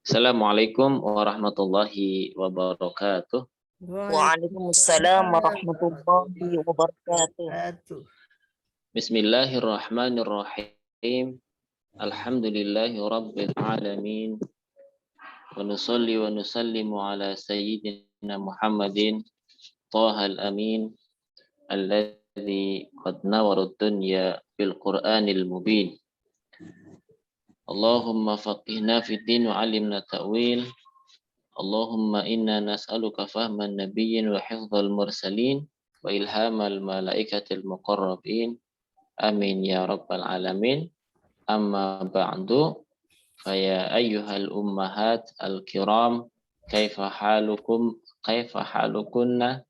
Assalamualaikum warahmatullahi wabarakatuh. Waalaikumsalam warahmatullahi wabarakatuh. Bismillahirrahmanirrahim. Alhamdulillahi rabbil alamin. Wa nusalli wa nusallimu ala sayyidina Muhammadin Thahal amin alladzi qad nawara ad-dunya bil Qur'anil mubin. Allahumma faqihna fid din wa 'allimna ta'wil. Allahumma inna nas'aluka fahman nabiyyin wa hifdzal mursalin wa ilhamal malaikatil muqarrabin. Amin ya rabbal alamin. Amma ba'du, faya ayyuhal ummahat al-kiram, kaifa halukunna?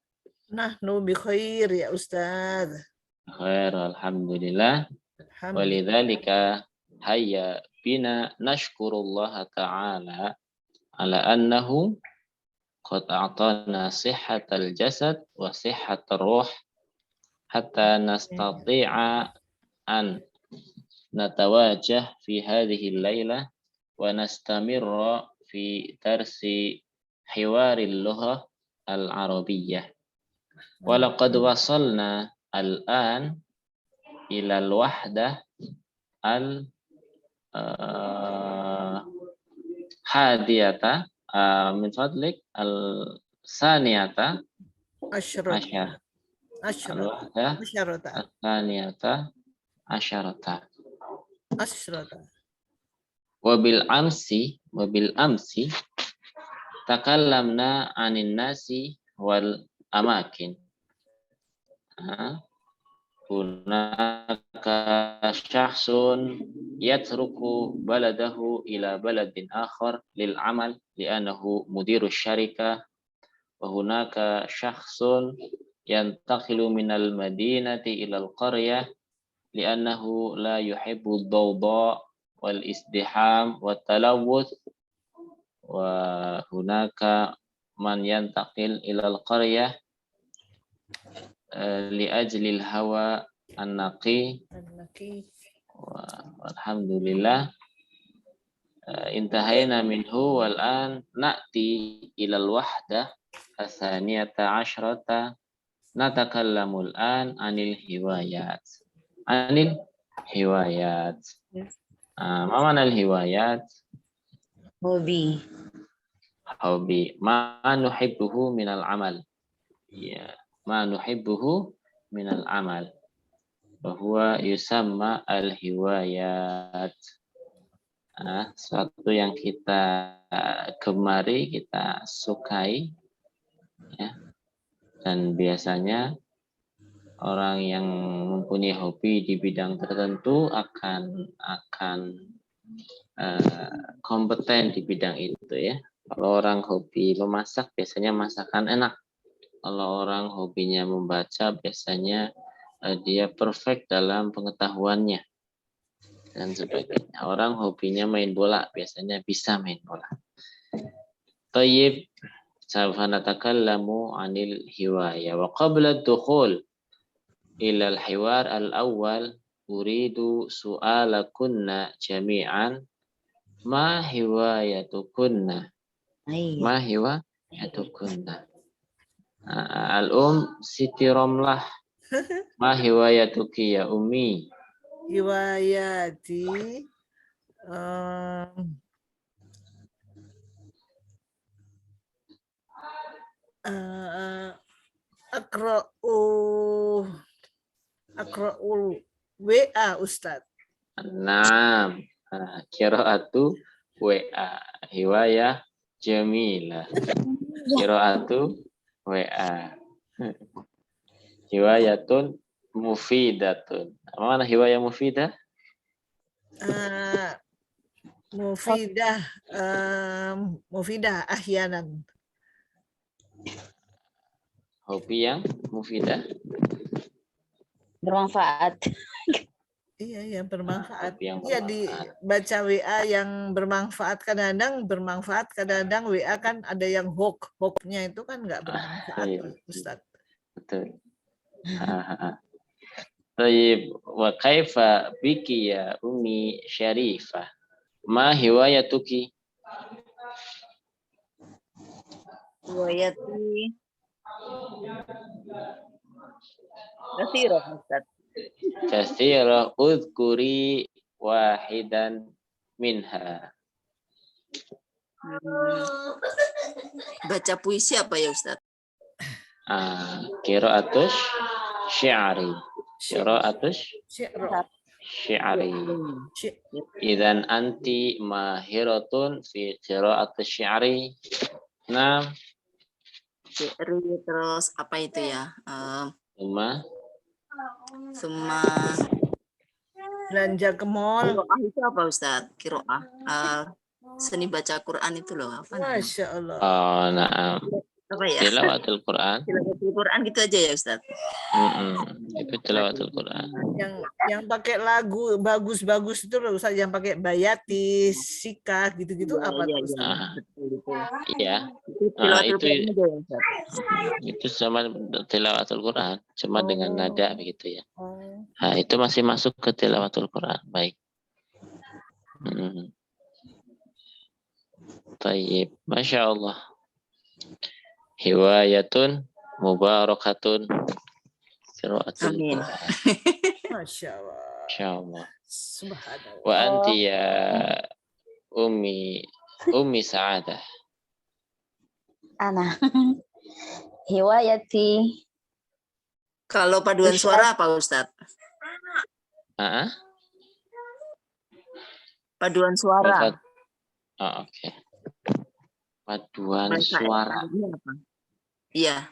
Nahnu bi khair ya Ustaz. Khair, alhamdulillah. Walidzalika hayya bina nashkurullaha ta'ala ala annahu qad a'tana sihhatal jasad wa sihhatar ruh hatta nastati'a an natawajah fi hadhihi al-lailah wa nastamirra fi darsi hiwaril lughah al-arabiyyah. Wa laqad wasalna al-an ila al-wahdah hadiyata min fadlik al-saniyata asyarata al-saniyata asyarata wabil amsi takallamna anin nasi wal amakin. Hunaka syakhsun yatruku baladahu ila baladin akhar lil amal li'annahu mudirus syarikah wa hunaka syakhsun yantaqilu minal madinati ilal qaryah li'annahu la yuhibbu ad-dawda wal izdiham wat talawuth wa hunaka man yantaqil ilal qaryah li ajlil hawa an-naqi. Alhamdulillah intahayna minhu wal an na'ti ilal wahdah atsaniyata asyrata natakallamul an anil hiwayat. Ma mana al-hiwayat? Hobi. Ma nuhibbuhu minal amal. Ya, ma nuhibbuhu minal amal. Bahwa yusamma al-hiwayat. Suatu yang kita gemari, kita sukai, ya. Dan biasanya orang yang mempunyai hobi di bidang tertentu akan kompeten di bidang itu, ya. Kalau orang hobi memasak, biasanya masakan enak. Kalau orang hobinya membaca, biasanya dia perfect dalam pengetahuannya dan sebagainya. Orang hobinya main bola, biasanya bisa main bola. Tayyib, sawfa natakallamu 'anil hiwaya wa qabla ad-dukhul ila al-hiwar al-awwal uridu su'alakunna jami'an ma hiwayatukunna. Ma hiwayatukunna. Siti Romlah. Ma hiwayatuki ya Ummi? Hiwayati akra'ul WA Ustaz. Naam. Qiraatu WA. Hiwayah jamilah. Qiraatu WA. Hiwayatun mufidatun. Apa mana hiwayah mufidah? Mufidah ahyanan. Hobi yang mufidah, bermanfaat. Iya, bermanfaat. Iya, dibaca WA yang bermanfaat, kadang-kadang bermanfaat, kadang-kadang WA kan ada yang hoax-nya itu kan nggak bermanfaat, Ustaz. Betul. Tayyib, wa kaifa biki ya Ummi Syarifah? Ma hiwayatuki? Riwayati katsirah Ustaz. Katsirah udhkuri wahidan minha. Baca puisi apa ya Ustaz? Qira'atus syi'ri. Qira'atus syi'ri. Idzan anti mahiratun fi qira'atus syi'ri. Nah, syi'ri terus apa itu ya? Summa belanja ke mall. Qiraah itu apa Ustaz? Qiraah. Seni baca Quran itu loh. Apa namanya? Masya Allah. Oh, na'am. Apa ya? Tilawatul Quran. Tilawatul Quran gitu aja ya Ustaz. Itu tilawatul Quran. Yang pakai lagu bagus-bagus itu loh Ustaz, yang pakai bayati, sika gitu-gitu apa tuh Ustaz? Iya. Itu sama tilawatul Quran, cuma dengan nada begitu ya. Nah, itu masih masuk ke tilawatul Quran. Baik. Tayyib, Masya Allah. Hiwayatun mubarakatun qiraatul Quran. Masya Allah. Masya Allah. Subhanallah. Wa anti ya Ummi Sa'adah. Ana. Hiwayati. Kalau paduan suara apa Ustaz? Paduan suara. Oke. Paduan suara. Iya.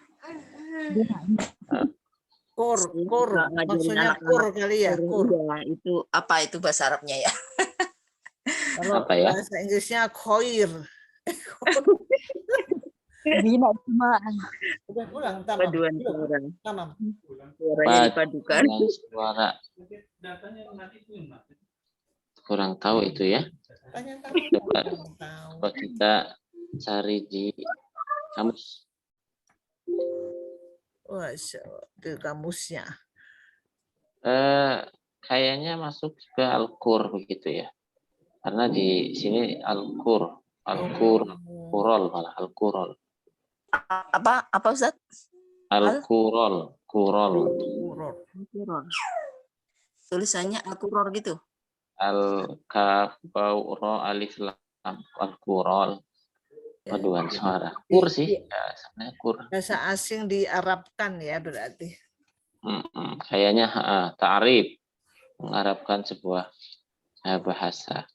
Kur, maksudnya kur kali ya. Kur. Itu apa itu bahasa Arabnya ya? Kalau apa ya? Bahasa Inggrisnya khoir. Bina cuma. Udah pulang, tamam. Paduan suara. Tamam. Suaranya dipadukan. Suara. Kurang tahu itu ya. Coba kita cari di kamus. Masya Allah, di kamusnya. Kayaknya masuk ke Al-Qur begitu ya. Karena di sini Al-Qurol malah Al-Qurol. Apa Ustaz? Al-Qurol. Tulisannya Al-Quror gitu. Al-Kaf Ra Alif Lam Al-Qurol. Paduan suara. Kur sih. Ya, sebenarnya kur. Bahasa asing diarabkan ya berarti. Kayaknya ta'rif, mengarabkan sebuah bahasa.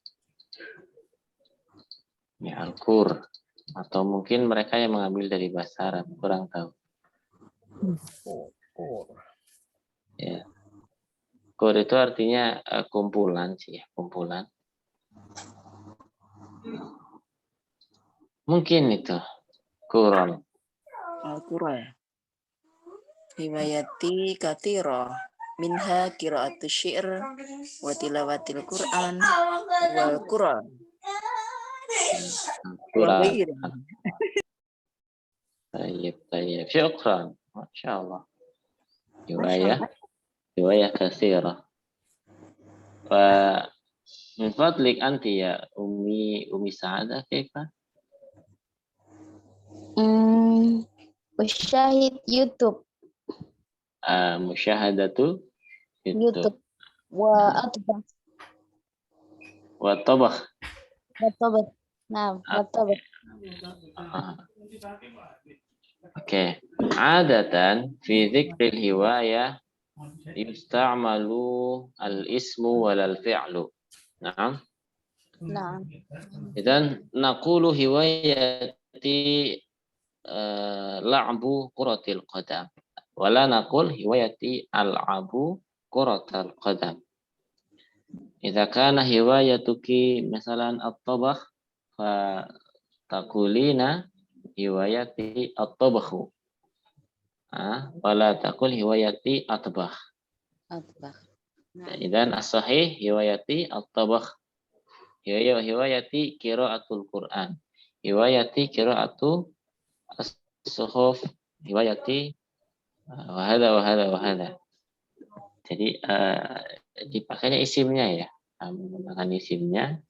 Ya, Al-Qur. Atau mungkin mereka yang mengambil dari bahasa Arab, kurang tahu. Ya. Qur itu artinya kumpulan sih, kumpulan. Mungkin itu Quran. Al-Quran. Hiwayati katsirah. Minha qira'atu syi'r wa tilawatil Quran wal Quran. Tayyib. Syukran. Masya Allah. Hiwayah katsirah. Min fadlik anti ya Ummi Sa'adah kaifa? Usyahid YouTube. Musyahadatu YouTube. Wa atbah. Wa tabakh. Nah, wa tabakh. Oke. Adatan fi dzikril hiwayah yusta'malu al-ismu wal al-fi'lu. Naam. Nah. Idzan naqulu hiwayati la'bu quratil qadam wala naqul hiwayati al'abu quratal qadam. Idza kana hiwayatuki misalan at-tabakh fa taqulina hiwayati at-tabakhu wala taqul hiwayati atbakh. Idzan as-sahih hiwayati at-tabakh. Hiwayati qiraatul Quran. Hiwayati qiraatu as-suhuf, hiwayati wa hadha. Jadi dipakainya isimnya ya. Menggunakan isimnya.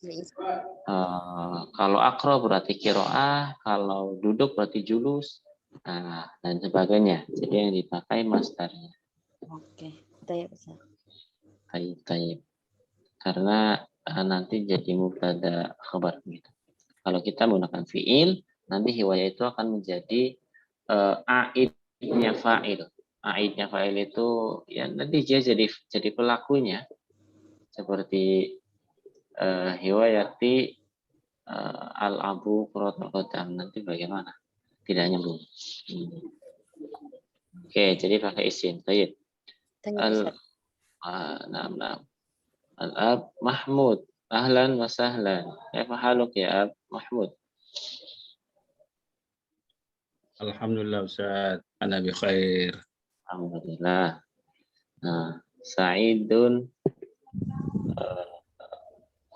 Kalau akro berarti kiroah, kalau duduk berarti julus, dan sebagainya. Jadi yang dipakai masdarnya. Oke, tayyib Ustaz. Taib. Karena nanti jadi mubtada khabar gitu. Kalau kita menggunakan fiil, nanti hiwaya itu akan menjadi aidnya fa'il. Aidnya fa'il itu ya nanti dia jadi pelakunya. Seperti hiwayati al-abu quratul qadam, nanti bagaimana? Tidak nyambung. Oke, jadi pakai isim. Tayyib. Tayyib Ustaz. Nah. Al-ab Mahmud. Ahlan wa sahlan. Kaifa haluk ya Ab Mahmud? Alhamdulillah Ustaz, ana bi khair. Alhamdulillah. Nah, Sa'idun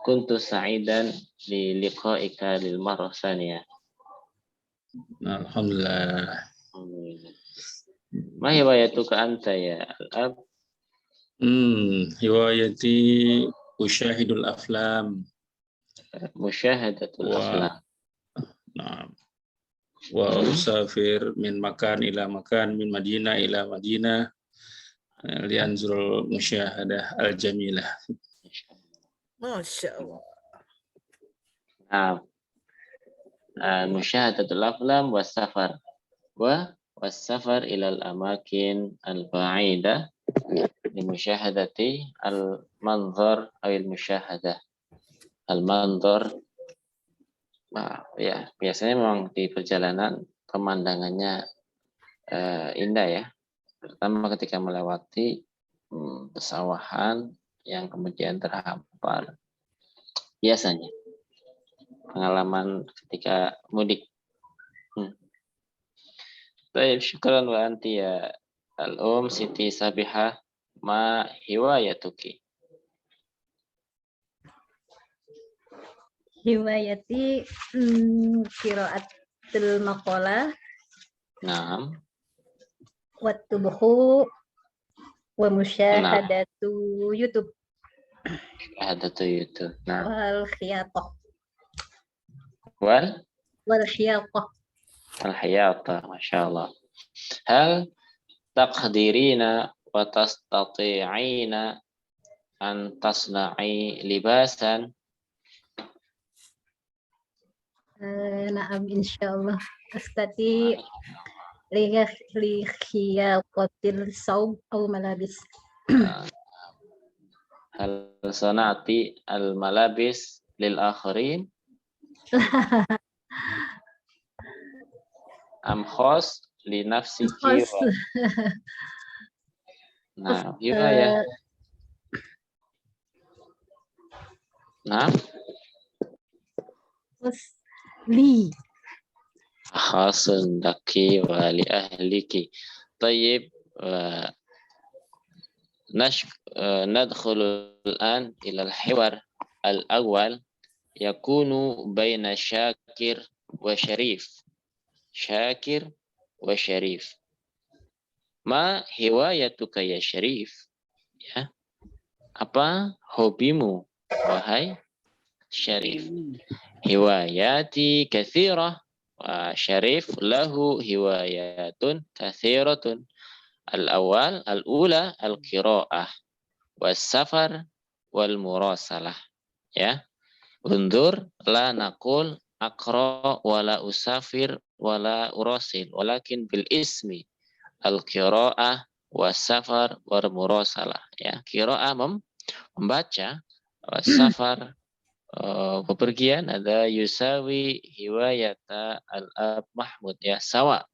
kuntu sa'idan li liqa'ika lil marrah tsaniyah. Alhamdulillah. Ma hiwayatuka anta ya Al-ab? Hiwayati usyahidul aflam. Musyahadatul aflam. Nah. Wa usafir min makan ila makan, min madinah ila madinah, lianzurul musyahadah al-jamilah. Masya Allah. Musyahadatul aflam was-safar. Was-safar ilal amakin al-ba'idah limusyahadati al-manzar awil musyahadah. Al-manzar, ya biasanya memang di perjalanan pemandangannya indah ya, terutama ketika melewati pesawahan yang kemudian terhampar. Biasanya pengalaman ketika mudik. Baik, syukran wa anti ya Siti Sabihah, ma hiwayatuki? Hiwayati qiraatul maqalah. Naam. Wattubuhu wa musyahadatu YouTube. Musyahadatu YouTube. Nah. Wal khiyatah. Wal khiyatah. Al-hayata, Masya Allah. Hal taqdirina wa tastati'ina an tasna'i libasan? Naam, insyaallah. Astati li khiyatatil saub au malabis. Hal sanati al-malabis lil akhirin? Am khos li nafsiki wa. Nah, gimana ya? Nah. Li. Khasun laki wa li ahliki. Tayyib, nadkhulu al-an ila al-hiwar al-awwal yakunu baina Syakir wa Syarif. Syakir wa Syarif. Ma hiwayatuka ya Syarif? Ya. Apa hobimu wahai Syarif? Hiwayati katsirah wa Syarif lahu hiwayatun katsiratun. Al-awwal al-ula al-qiraah was safar wal murasalah. Ya. Undur la naqul aqra wala usafir wala urasil walakin bil ismi al-qiraah was safar wal murasalah. Ya, qiraah membaca, was safar bepergian, ada yusawi hiwayata al-ab Mahmud, ya, sawa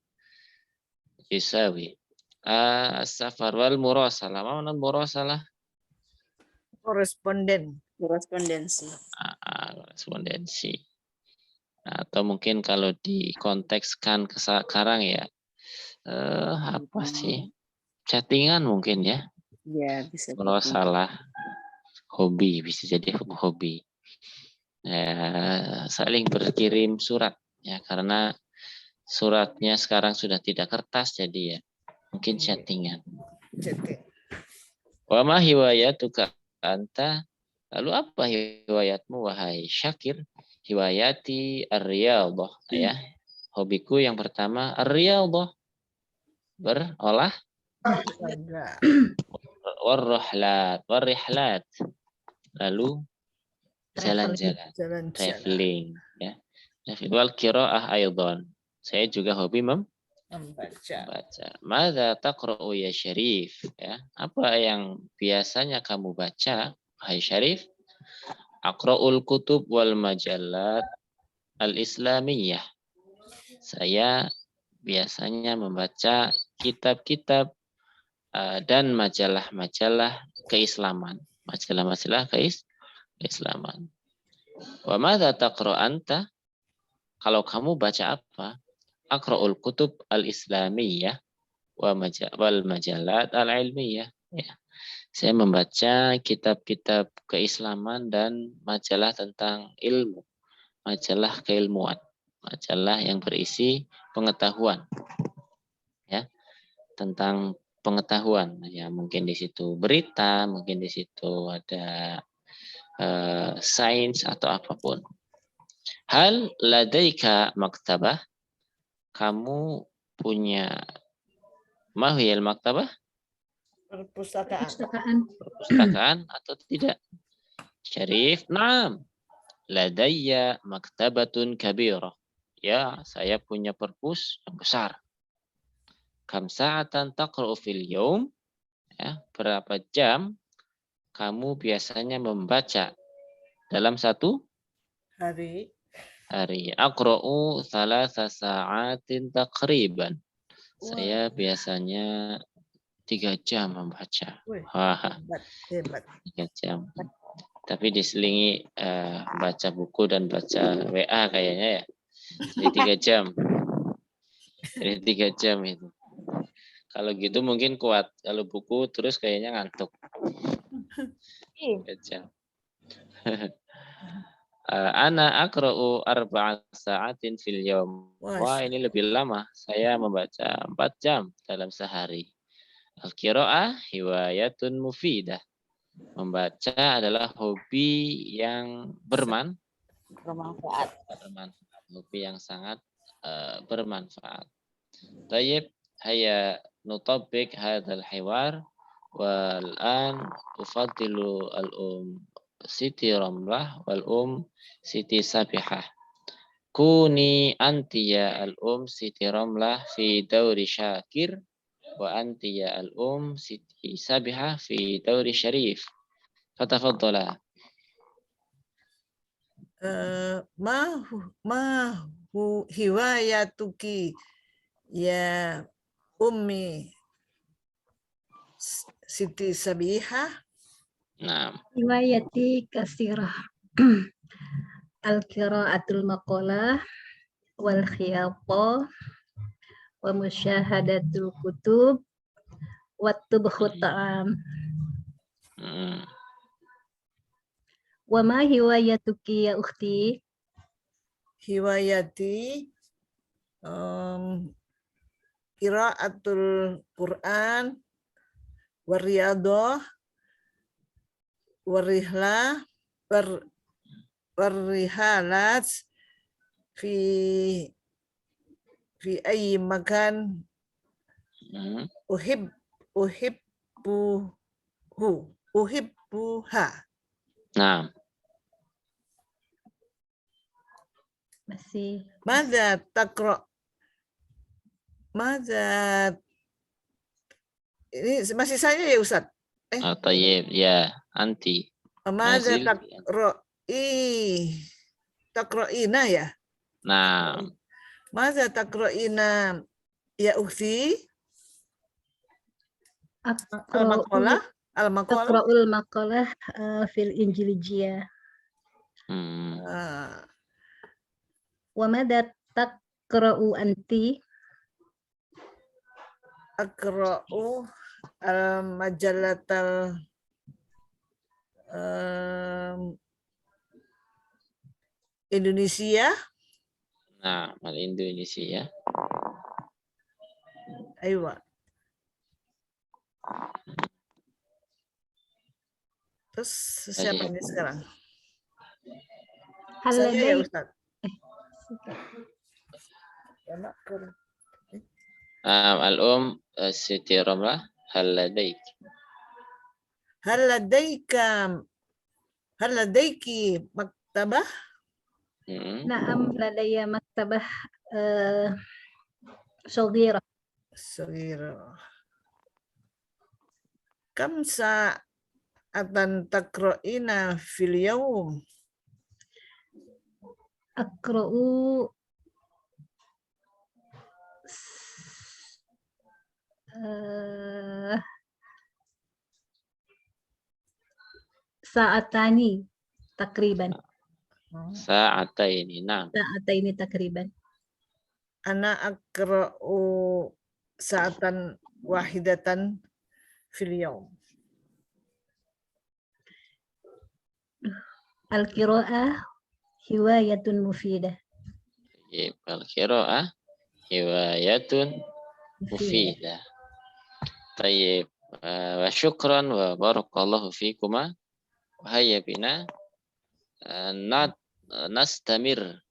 yusawi. As-safar wal murasalah. Mana murasalah? Korespondensi. Korespondensi. Atau mungkin kalau dikontekskan ke sekarang ya, apa sih? Chattingan mungkin ya. Ya, bisa. Murasalah. Hobi, bisa jadi hobi. Saling berkirim surat ya, karena suratnya sekarang sudah tidak kertas, jadi ya mungkin chattingan. Wa ma hiwayatuka anta Lalu apa hiwayatmu wahai Syakir? Hiwayati ar-riyadhah, ya. Hobiku yang pertama ar-riyadhah, berolah, warrihlat, lalu jalan-jalan, traveling, ya. Wal qiraah aidan. Saya juga hobi membaca. Madza taqra'u ya Syarif, ya. Apa yang biasanya kamu baca, hai Syarif? Aqra'ul kutub wal majallat al-islamiyah. Saya biasanya membaca kitab-kitab dan majalah-majalah keislaman. Majalah-majalah keislaman. Wa madza taqra' anta? Kalau kamu baca apa? Aqra'ul kutub al-islamiyah wal majalat al-ilmiyah. Ya. Saya membaca kitab-kitab keislaman dan majalah tentang ilmu, majalah keilmuan, majalah yang berisi pengetahuan, ya, tentang pengetahuan. Ya, mungkin di situ berita, mungkin di situ ada sains atau apapun. Hal ladaika maktabah? Kamu punya mahiyal maktabah? Perpustakaan atau tidak? Syarif, na'am. Ladayya maktabatun kabirah. Ya, saya punya perpus yang besar. Kam sa'atan taqra'u fil yaum? Ya, berapa jam kamu biasanya membaca dalam satu hari? Aqra'u 3 sa'atin taqriban. Saya biasanya 3 jam membaca. Wah, hebat. 3 jam. Tapi diselingi baca buku dan baca WA kayaknya ya. Jadi 3 jam. Jadi 3 jam itu. Kalau gitu mungkin kuat. Kalau buku terus kayaknya ngantuk. 3 jam. Ana aqra'u 4 sa'atin fil yaum. Wah, ini lebih lama. Saya membaca 4 jam dalam sehari. Al-qira'ah hiwayatun mufidah. Membaca adalah hobi yang bermanfaat. Hobi yang sangat bermanfaat. Tayyib, haya nutabik hadzal hiwar wal an ufaddilu al Siti Ramlah wal Siti Sabihah. Kuni anti ya al Siti Ramlah fi dauri Syakir wa anti ya al Siti Sabihah fi dauri Syarif. Fatafadhala. Ma hiwayatuki ya Ummi Siti Sabihah. Nah. Hiwayati kasirah. Al-qiraatul maqalah wal khiyata wa musyahadatul kutub wa tubkhu ta'am. Wa ma hiwayatuki ya ukhti? Hiwayati qiraatul Quran wariyadhah warrihalat fi ayyi makan uhibbuha. Nah. Masih. Madza taqra? Ini masih saya ya Ustaz? Tayyib, ya, anti. Madza taqra'ina ya? Nah. Madza taqra'ina ya ukhti? Al-maqalah? Taqra'ul maqalah fil Injilijiyah. Wa madza taqra'u anti? Aqra'u al-majalatal Indonesia. Nah, Indonesia. Aywa. Terus siapa ini sekarang? Hal Saya ya ladaik Ustaz. Siti Romlah, hal ladaik. Hal ladaiki maktabah? na'am ladaya maktabah shaghirah. Saghirah. Kam sa'atan taqra'ina fil yawm? Akra'u saatani takriban. Sa'ataini, na'am. Saataini takriban. Ana akra'u sa'atan wahidatan fil yawm. Al-qira'ah hiwayatun mufidah. Al-qira'ah hiwayatun mufidah. Tayyib. Wa syukran wa barakallahu fikuma. Wa hayya bina nastamir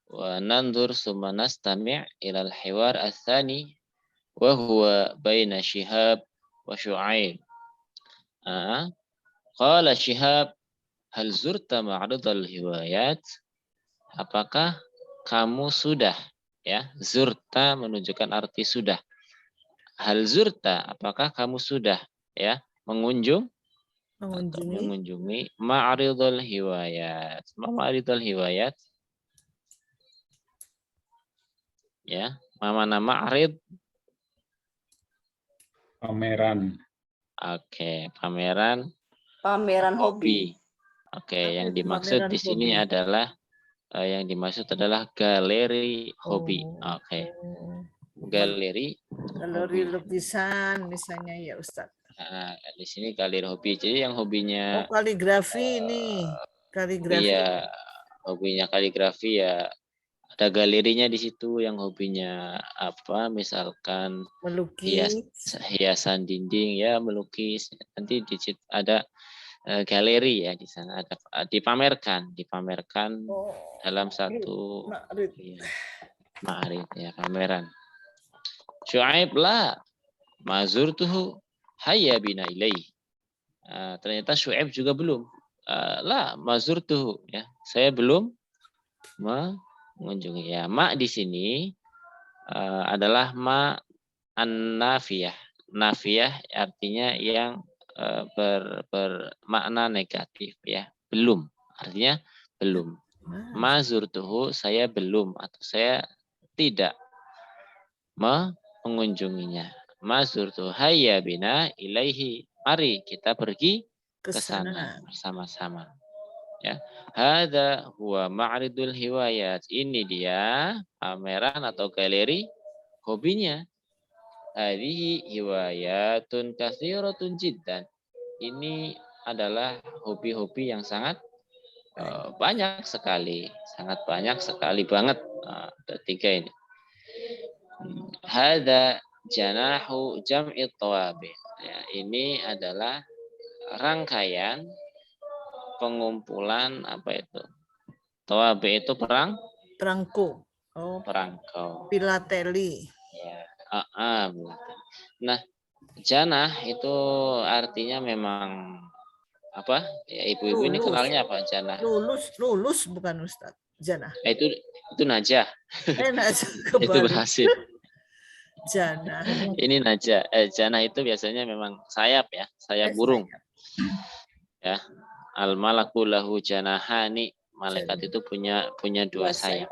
wa nandur summa nastami' ila al-hiwar ats-tsani wa huwa baina Syihab wa Syu'aib. Qala Syihab, hal zurta ma'ridal hiwayat? Apakah kamu sudah, ya, zurta menunjukkan arti sudah. Hal zurta, apakah kamu sudah, ya, mengunjungi ma'ridal hiwayat. Ma'ridal hiwayat, ya, mana ma'rid? Pameran. Oke, pameran hobi. Oke, yang dimaksud di sini adalah galeri hobi. Oke. Galeri lukisan misalnya ya Ustaz. Di sini galeri hobi. Jadi yang hobinya kaligrafi ini. Kaligrafi. Iya, hobinya kaligrafi ya. Ada galerinya di situ. Yang hobinya apa? Misalkan melukis, hiasan dinding ya, melukis. Nanti di situ ada galeri ya, di sana ada dipamerkan dalam satu ma'rid ya, pameran. Syu'aib la mazurtuhu hayya bina ilaih. Ternyata Syu'aib juga belum. La mazurtuhu ya, saya belum mengunjungi ya. Ma di sini adalah ma an-nafiyah. Nafiyah artinya yang bermakna negatif ya, belum, artinya belum. Mazurtuhu, saya belum atau saya tidak mengunjunginya. Mazurtuhu hayya bina ilaihi, mari kita pergi ke sana bersama-sama. Ya, hadza huwa ma'ridul hiwayat. Ini dia pameran atau galeri hobinya. Hadhihi hiwayatun katsiratun jiddan. Ini adalah hobi-hobi yang sangat banyak sekali, banget. Ada 3 ini. Hadza janahu jam'i tawabi. Ya, ini adalah rangkaian pengumpulan apa itu? Tawabi itu perangko. Oh, perangko. Filateli. Ya. Nah, janah itu artinya memang apa? Ya, ibu-ibu ini kenalnya apa janah? Lulus bukan Ustaz. Janah. Itu najah. Najah itu berhasil. Janah. Ini najah. Janah itu biasanya memang sayap ya, sayap burung. Ya. Al malaku lahu janahani. Malaikat itu punya 2 sayap.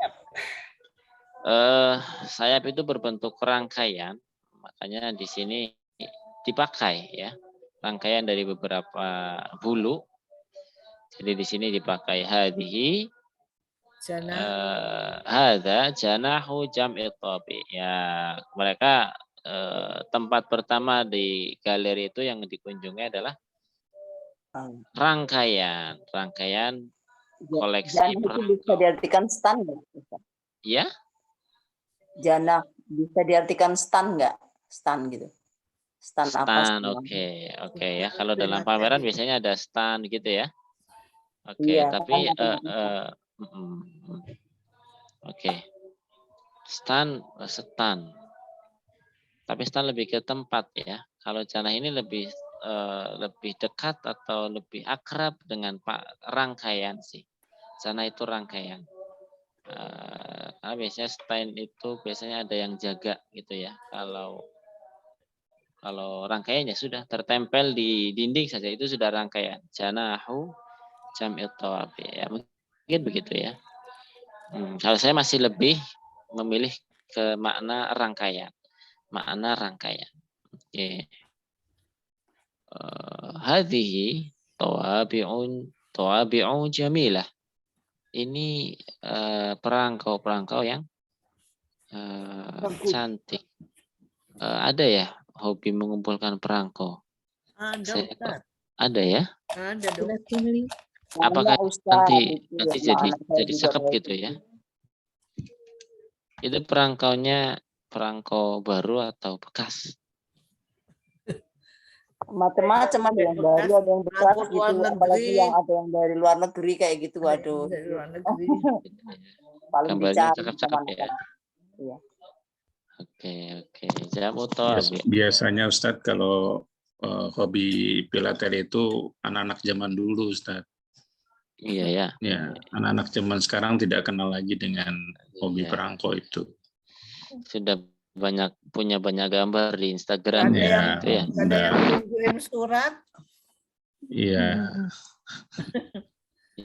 Sayap itu berbentuk rangkaian, makanya di sini dipakai ya, rangkaian dari beberapa bulu. Jadi di sini dipakai hadhihi hadza janahu jam'i tabi. Ya, mereka tempat pertama di galeri itu yang dikunjungi adalah rangkaian koleksi perangko. Bisa diartikan stand nggak? Ya? Janah bisa diartikan stand nggak? Stand gitu. Stan apa? Stand, oke ya. Kalau dalam pameran biasanya ada stand gitu ya. Oke, Iya, tapi kan oke. Stand. Tapi stand lebih ke tempat ya. Kalau Jannah ini lebih dekat atau lebih akrab dengan rangkaian sih. Jannah itu rangkaian. Karena biasanya stand itu biasanya ada yang jaga gitu ya. Kalau rangkaiannya sudah tertempel di dinding saja itu sudah rangkaian. Janahu jam'it tawabi. Ya, mungkin begitu ya. Kalau saya masih lebih memilih ke makna rangkaian. Makna rangkaian. Oke. Hadhihi tawabi'un jamilah. Ini perangkau-perangkau yang cantik. Ada ya hobi mengumpulkan perangko? Ada ya? Ada dong. Apakah nanti jadi cakep gitu ya? Itu perangkaunya perangko baru atau bekas? macam-macam, ada yang baru, ada yang bekas gitu, apalagi yang ada yang dari luar negeri kayak gitu. Waduh, Dari luar negeri. paling Gambarnya dicari cakep-cakep ya. Iya. Oke. Jamu tawabi. Biasanya Ustadz kalau hobi pilates itu anak-anak zaman dulu, Ustadz. Iya ya. Ya, anak-anak zaman sekarang tidak kenal lagi dengan hobi perangko itu. Sudah punya banyak gambar di Instagram ya, gitu ya. Ada yang nungguin surat. Iya.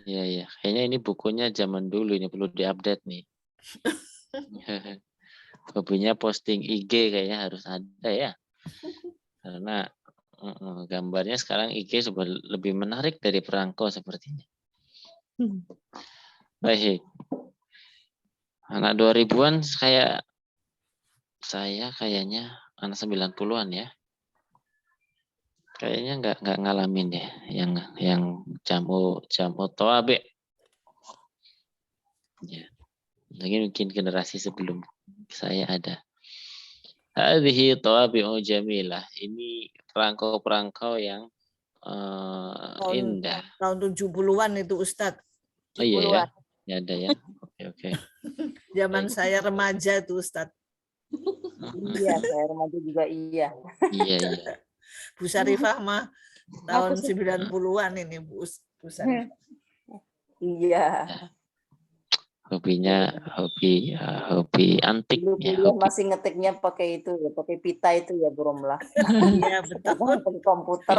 Iya. Kayaknya ini bukunya zaman dulu, ini perlu diupdate nih. Hobinya posting IG kayaknya harus ada ya. Karena gambarnya sekarang IG lebih menarik dari perangko sepertinya. Baik. Anak 2000-an saya kayaknya anak 90-an ya. Kayaknya nggak ngalamin ya yang jamu tawabi. Ya. Mungkin generasi sebelum saya ada. Hadhihi tawabi'u jamilah. Ini perangkau-perangkau yang indah. Tahun 70-an itu Ustadz. Oh iya ya. Ya ada ya. Oke. Zaman saya remaja itu Ustadz. Iya, saya remaja juga iya. Iya. Bu Sarifah mah tahun 90-an ini Bu Sarifah. Iya. Hobinya hobi antik ya. Masih ngetiknya pakai itu ya, pakai pita itu ya, Bu Romlah. Iya, betul. Pakai komputer.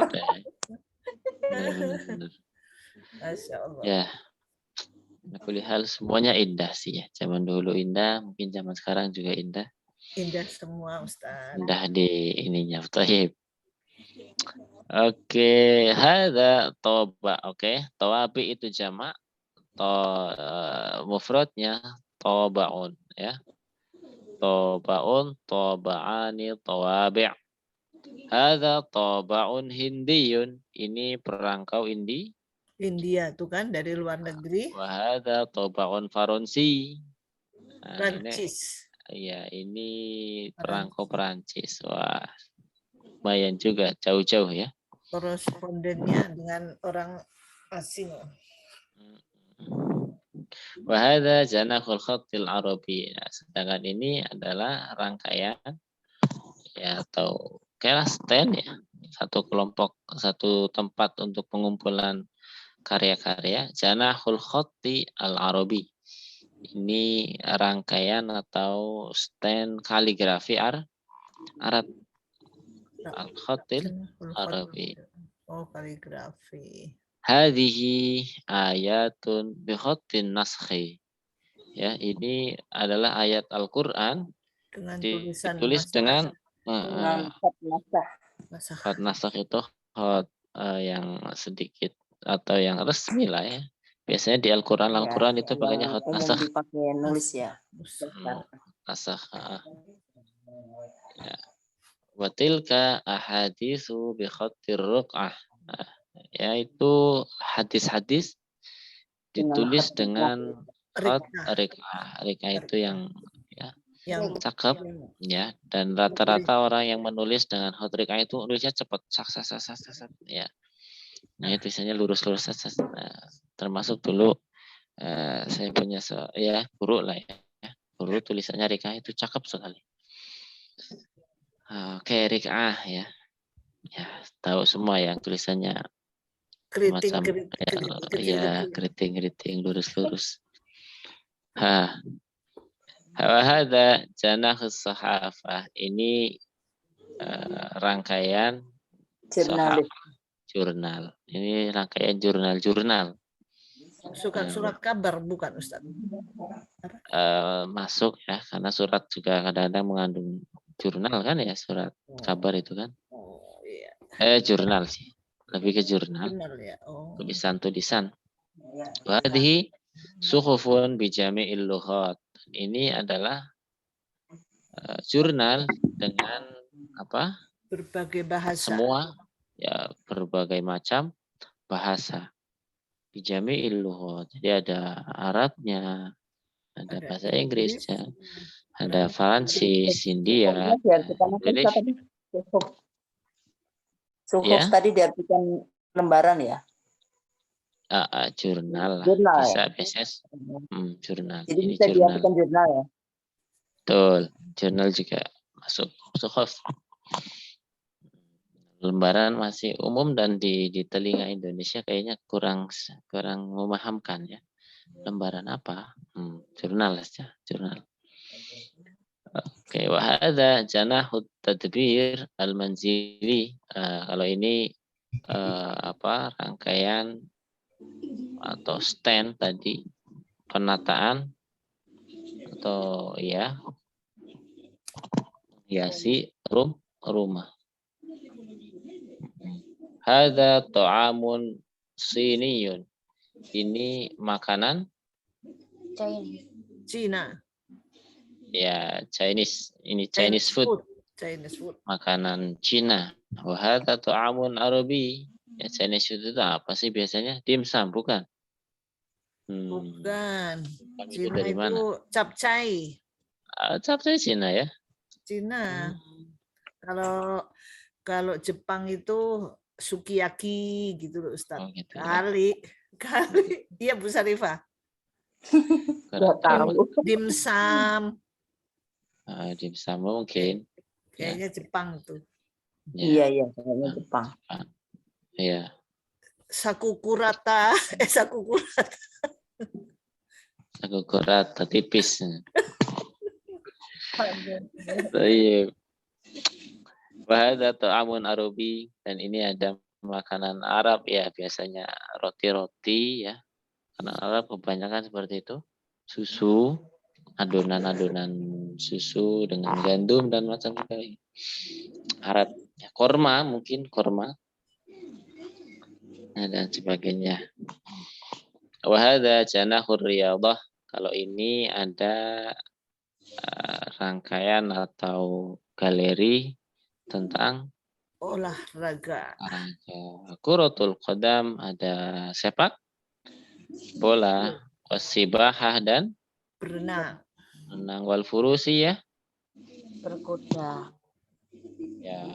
Masya Allah. Ya. Hal semuanya indah sih ya. Zaman dulu indah, mungkin zaman sekarang juga indah. Indah semua Ustaz. Indah di ininya. Taib. Oke, hadza toba. Oke, tawabi itu jamak. Mufradnya tobaun ya. Tobaun, toba'ani, tawabi'. Hadza tobaun hindiyun. Ini perangkau India tuh kan dari luar negeri. Wahada tobaun Faransi. Prancis. Iya, ini perangko Perancis. Wah, lumayan juga, jauh-jauh ya. Korespondennya dengan orang asing. Wahada janahul khatil arabi. Nah, sedangkan ini adalah rangkaian ya atau kayak stand ya. Satu kelompok, satu tempat untuk pengumpulan karya-karya. Janahul khati al-arabi. Ini rangkaian atau stand kaligrafi Arab. Al-khatil Arabi. Oh, kaligrafi. Hadhihi ayatun bi khatin naskhi. Ya, ini adalah ayat Al-Qur'an ditulis dengan khat nasakh itu khat yang sedikit atau yang resmi lah ya. Biasanya di Al-Qur'an itu pakainya khat nasakh. Dipakai nulis ya. Nasakh. Ya. Wa tilka ahaditsu bi khattir ruq'ah. Yaitu hadis-hadis ditulis dengan khat riq'ah. Riq'ah itu yang ya yang cakep ya, dan rata-rata orang yang menulis dengan huruf rika itu nulisnya cepat, ya. Nah, tulisannya lurus-lurus saja. Nah, termasuk dulu saya punya guru lah ya. Guru tulisannya rika itu cakep sekali. Oke, rika ya. Ya, tahu semua yang tulisannya keriting, macam ya keriting lurus-lurus. Wahada janahus sahafah, ini rangkaian jurnal. Ini rangkaian jurnal. Surat kabar bukan Ustaz? Masuk ya, karena surat juga kadang-kadang mengandung jurnal kan ya, surat kabar itu kan. Oh iya. Jurnal sih, lebih ke jurnal. Ya. Tulisan. Hadhihi suhufun bijami'il lughat. Ini adalah jurnal dengan apa? Berbagai bahasa. Semua ya, berbagai macam bahasa. Bijami'il lughat. Jadi ada Arabnya, ada bahasa Inggrisnya, ada Faransis, India, Indonesia. Suhuf tadi diartikan lembaran ya? Jurnal lah. Bisa jurnal. Jadi ini bisa jurnal. diartikan jurnal ya? Betul, jurnal juga masuk suhuf. Lembaran masih umum dan di telinga Indonesia kayaknya kurang memahamkan ya. Lembaran apa? Jurnal saja, jurnal. Oke, wahada janahut tadbir al-manzili. Kalau ini rangkaian atau stand tadi, penataan atau ya hiasi rumah. Hada ta'amun siniyun. Ini makanan Cina. Ya, Chinese. Ini Chinese food. Makanan Cina. Wa hadza ta'amun Arabi. Ya, Chinese food itu apa sih biasanya? Dimsum, bukan? Bukan. Itu Cina dari mana? itu capcay. Capcay Cina ya? Cina. Kalau Jepang itu sukiyaki gitu loh Ustaz. Gitu, kali. Iya Bu Sarifah. Dimsum. Dimsum mungkin. Kayaknya Jepang tuh. Iya, kayaknya Jepang. Iya. Sakukurata. Sakukurata tipis. Baik. Wahada ta'amun Arabi, dan ini ada makanan Arab ya, biasanya roti-roti ya. Karena Arab kebanyakan seperti itu. Susu, adonan-adonan susu dengan gandum dan macam sekali. Arab ya, korma mungkin korma. Nah, dan sebagainya. Wahada janahur riyadhah. Kalau ini ada rangkaian atau galeri tentang olahraga. Kuratul qadam, ada sepak bola, wasibahah dan berenang. Wal furusi ya. Berkuda. Ya.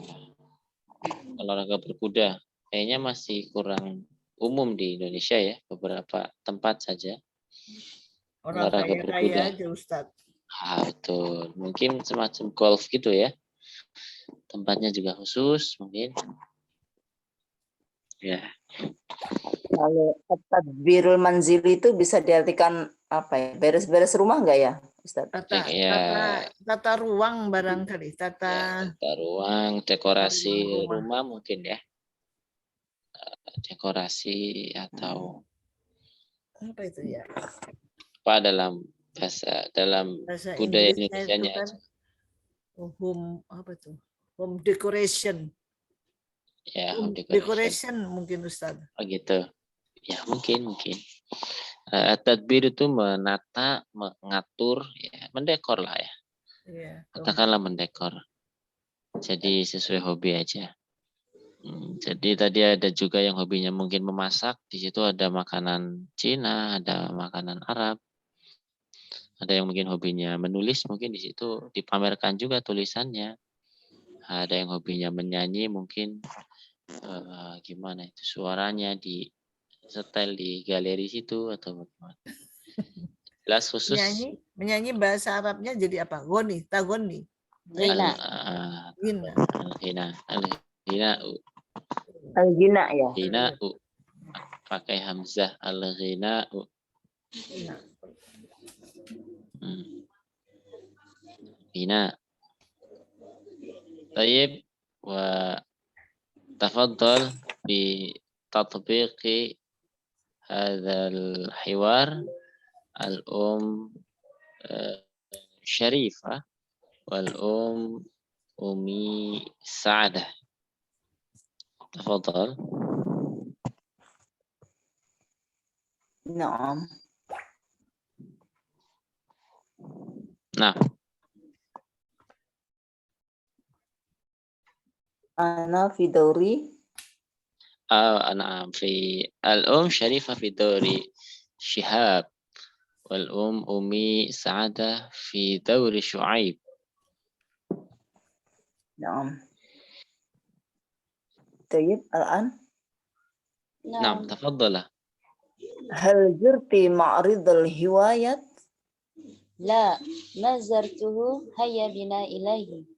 Olahraga berkuda kayaknya masih kurang umum di Indonesia ya, beberapa tempat saja. Orang olahraga berkuda aja Ustaz. Betul. Mungkin semacam golf gitu ya. Tempatnya juga khusus mungkin. Ya. Kalau tadbirul manzili itu bisa diartikan apa ya? Beres-beres rumah enggak ya, Ustaz? Tata ruang barangkali. Tata ruang, dekorasi rumah mungkin ya. Dekorasi atau apa itu ya? Apa dalam budaya Indonesia-nya kan, home apa tuh? Home decoration. Ya, home decoration mungkin Ustaz. Oh gitu. Ya, mungkin. Tadbir itu menata, mengatur, ya, mendekor lah ya. Iya. Katakanlah mendekor. Jadi sesuai hobi aja. Jadi tadi ada juga yang hobinya mungkin memasak. Di situ ada makanan Cina, ada makanan Arab. Ada yang mungkin hobinya menulis, mungkin di situ dipamerkan juga tulisannya. Ada yang hobinya menyanyi, mungkin gimana itu suaranya di setel di galeri situ atau bagaimana. Jelas khusus menyanyi bahasa Arabnya jadi apa? Goni, tagoni. Ghina. Gina. Al-ghina. Al-ghina ya. Ghina pakai hamzah, al-ghina. Ghina. طيب وتفضل بتطبيق هذا الحوار الأم شريفة والأم أمي سعدة. تفضل. نعم. نعم. أنا في دوري. نعم، في الأم شريفة في دوري شهاب، والأم أمي سعادة في دور شعيب. نعم. طيب الآن. نعم تفضل. هل زرت معرض الهوايات؟ لا، ما زرته، هيا بنا إليه.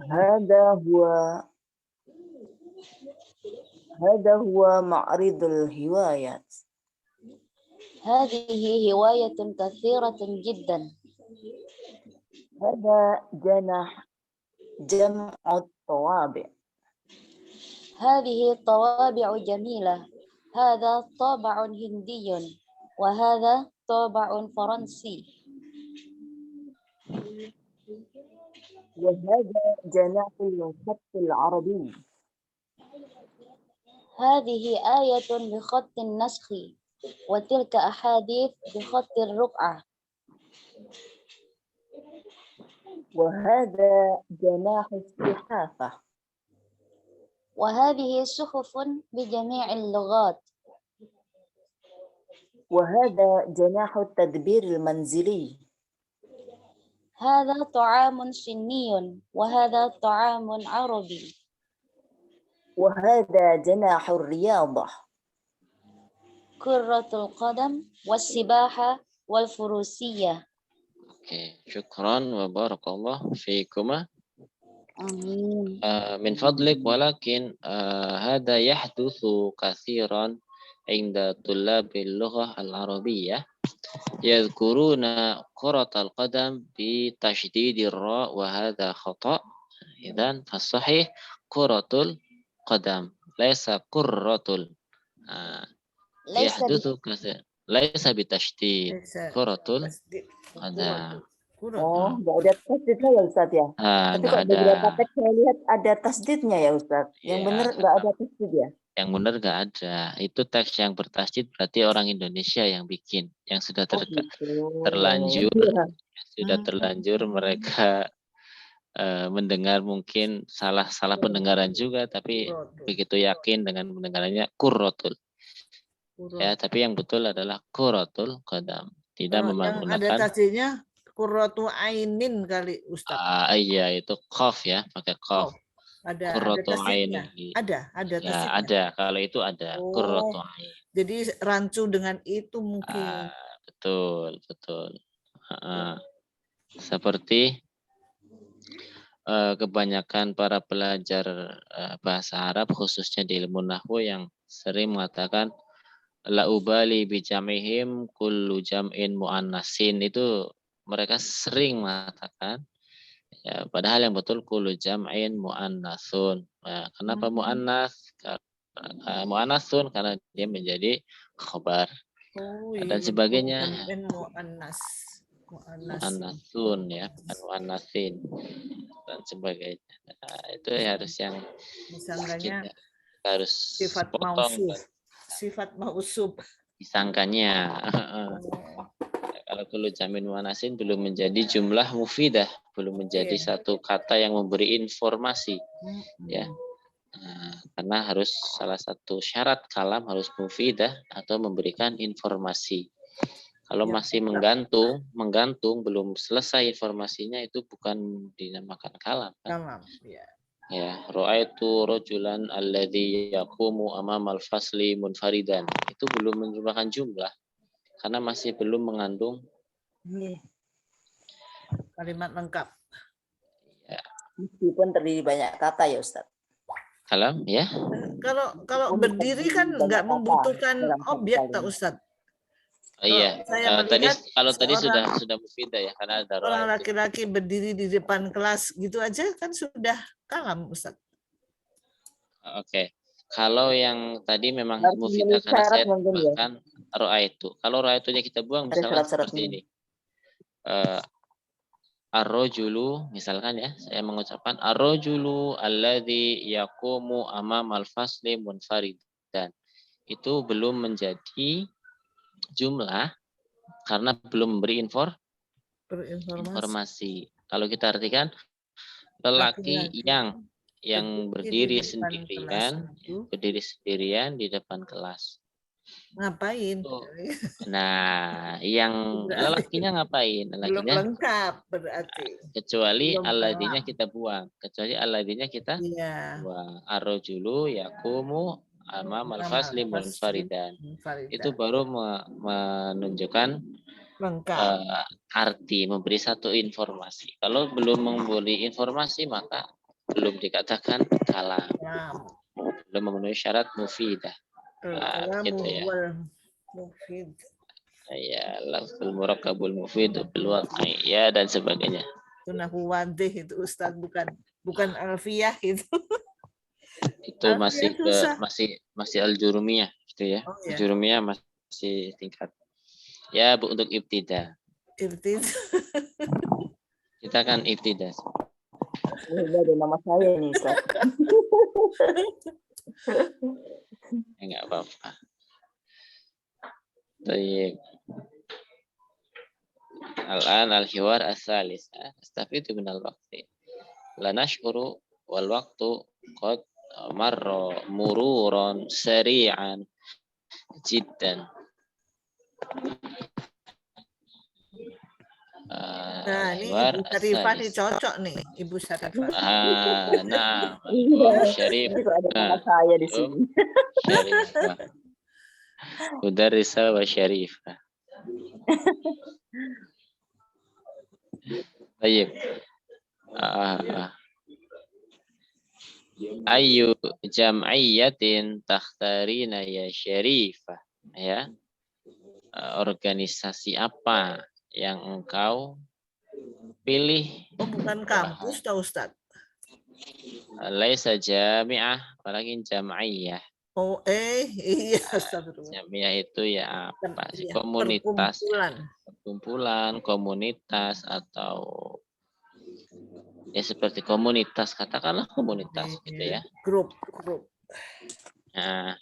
هذا هو معرض الهوايات. هذه هواية كثيرة جدا. هذا جمع الطوابع. هذه طوابع جميلة. هذا طابع هندي وهذا طابع فرنسي. وهذا جناح الخط العربي. هذه آية بخط النسخ وتلك أحاديث بخط الرقعة. وهذا جناح الصحافة. وهذه صحف بجميع اللغات. وهذا جناح التدبير المنزلي. هذا طعام صيني وهذا طعام عربي. وهذا جناح الرياضة. كرة القدم والسباحة والفروسية. شكرا وبارك الله فيكما. آمين. من فضلك، ولكن هذا يحدث كثيرا عند طلاب اللغة العربية، يذكرون كرة القدم بتشديد الراء وهذا خطأ. إذن فالصحيح كرة القدم ليس كرة. يحدث كثير ليس بتشديد كرة القدم. Oh, nggak ada tasdidnya ya Ustaz ya? Tapi kok beberapa teks saya lihat ada tasdidnya ya Ustaz. Yang benar nggak ada tasdid ya? Yang benar nggak ada. Itu teks yang bertasdid berarti orang Indonesia yang bikin, yang sudah terlanjur, sudah terlanjur mereka mendengar mungkin salah pendengaran juga, tapi begitu yakin dengan pendengarannya kurrotul. Ya, tapi yang betul adalah kurrotul qadam. Tidak menggunakan. Ada tasdidnya Qurratu ainin kali Ustaz. Iya, itu qaf ya, pakai qaf. Ada tasdidnya. Ada tasdidnya. Ya, ada. Kalau itu ada qurratu ain. Jadi rancu dengan itu mungkin. Betul. Seperti kebanyakan para pelajar bahasa Arab khususnya di ilmu nahwu yang sering mengatakan la ubali bi jam'ihim kullu jam'in muannasin, itu mereka sering mengatakan ya, padahal yang betul kullu jam'in muannatsun. Kenapa muannas? Muannasun karena dia menjadi khabar dan sebagainya. Muannasun ya, bukan muannasin dan sebagainya. Itu harus yang disangkanya harus sifat mausuf. Sifat mausuf disangkanya. Kalau kullu jamin muannasin belum menjadi jumlah mufidah, belum menjadi satu kata yang memberi informasi, ya. Karena harus salah satu syarat kalam harus mufidah atau memberikan informasi. Kalau Ya, masih lengkap. menggantung belum selesai informasinya itu bukan dinamakan kalam kan? Kalam. Ya. Ya, ra'aitu rajulan alladzi yaqumu amamal fasli munfaridan. Itu belum merupakan jumlah karena masih belum mengandung Kalimat lengkap. ya, Meskipun terdiri banyak kata ya Ustaz. kalam ya. Kalau berdiri kan Banyak nggak kata membutuhkan dalam satu objek, tak kalimat. Ustaz. Oh, iya. Saya Tadi melihat tadi seorang sudah mufidah ya karena ada orang ra'aitu. laki-laki berdiri di depan kelas gitu aja kan sudah kalam, Ustaz. Oke. Kalau yang tadi memang Harus mufidah memenuhi karena syarat saya mungkin ya. tambahkan ra'aitu. Kalau ra'aitunya kita buang Ada misalkan syarat-syaratnya. seperti ini. Ar-rajulu misalkan ya, saya mengucapkan ar-rajulu alladzi yaqumu amamal fasli munfaridan. Itu belum menjadi jumlah karena belum memberi informasi. Kalau kita artikan lelaki yang berdiri sendirian di depan kelas. Ngapain? Nah, yang lelakinya ngapain? Belum Lelakinya lengkap berarti. kecuali Belum alladinya kalam. kita buang. Kecuali alladinya kita Iya. buang. Ar-rajulu yaqumu amamal fasli munfaridan. Itu baru menunjukkan lengkap. arti, memberi satu informasi. Kalau belum memberi informasi maka belum dikatakan kalam. Belum memenuhi syarat mufidah. Gitu ya. Mufid. Ya, lafzul murakkabul mufid bil waqi ya dan sebagainya. Itu nahwu wadih itu Ustaz, bukan alfiyah itu. Itu masih al-jurumiyah gitu ya. Oh, ya. Al-jurumiyah masih tingkat. Ya, Bu, untuk ibtida. Kita kan ibtida. Ini ada nama saya ini Ustaz. Enggak apa-apa. Baik. Al-an al-hiwar as-salis. Astafidu min al-waqti. La nashkuru wal waqtu qad marra mururan sari'an jiddan. Nah, ini Ibu Syarifah nih cocok nih, Ibu Syarifah. Nah, Ibu Syarifah. Ada nama saya di sini. Syarifah. Mudarrisah wa Syarifah. Baik. Ayu jam'iyatin takhtarina ya Syarifah. Ya. Organisasi apa yang engkau pilih? Oh, bukan kampus tau Ustaz. Laisa jami'ah, apalagi jam'iyah. Oh, iya astagfirullah. Jami'ah itu ya apa sih? Komunitas. Perkumpulan, komunitas atau ya seperti komunitas, katakanlah komunitas gitu ya. Grup. Nah,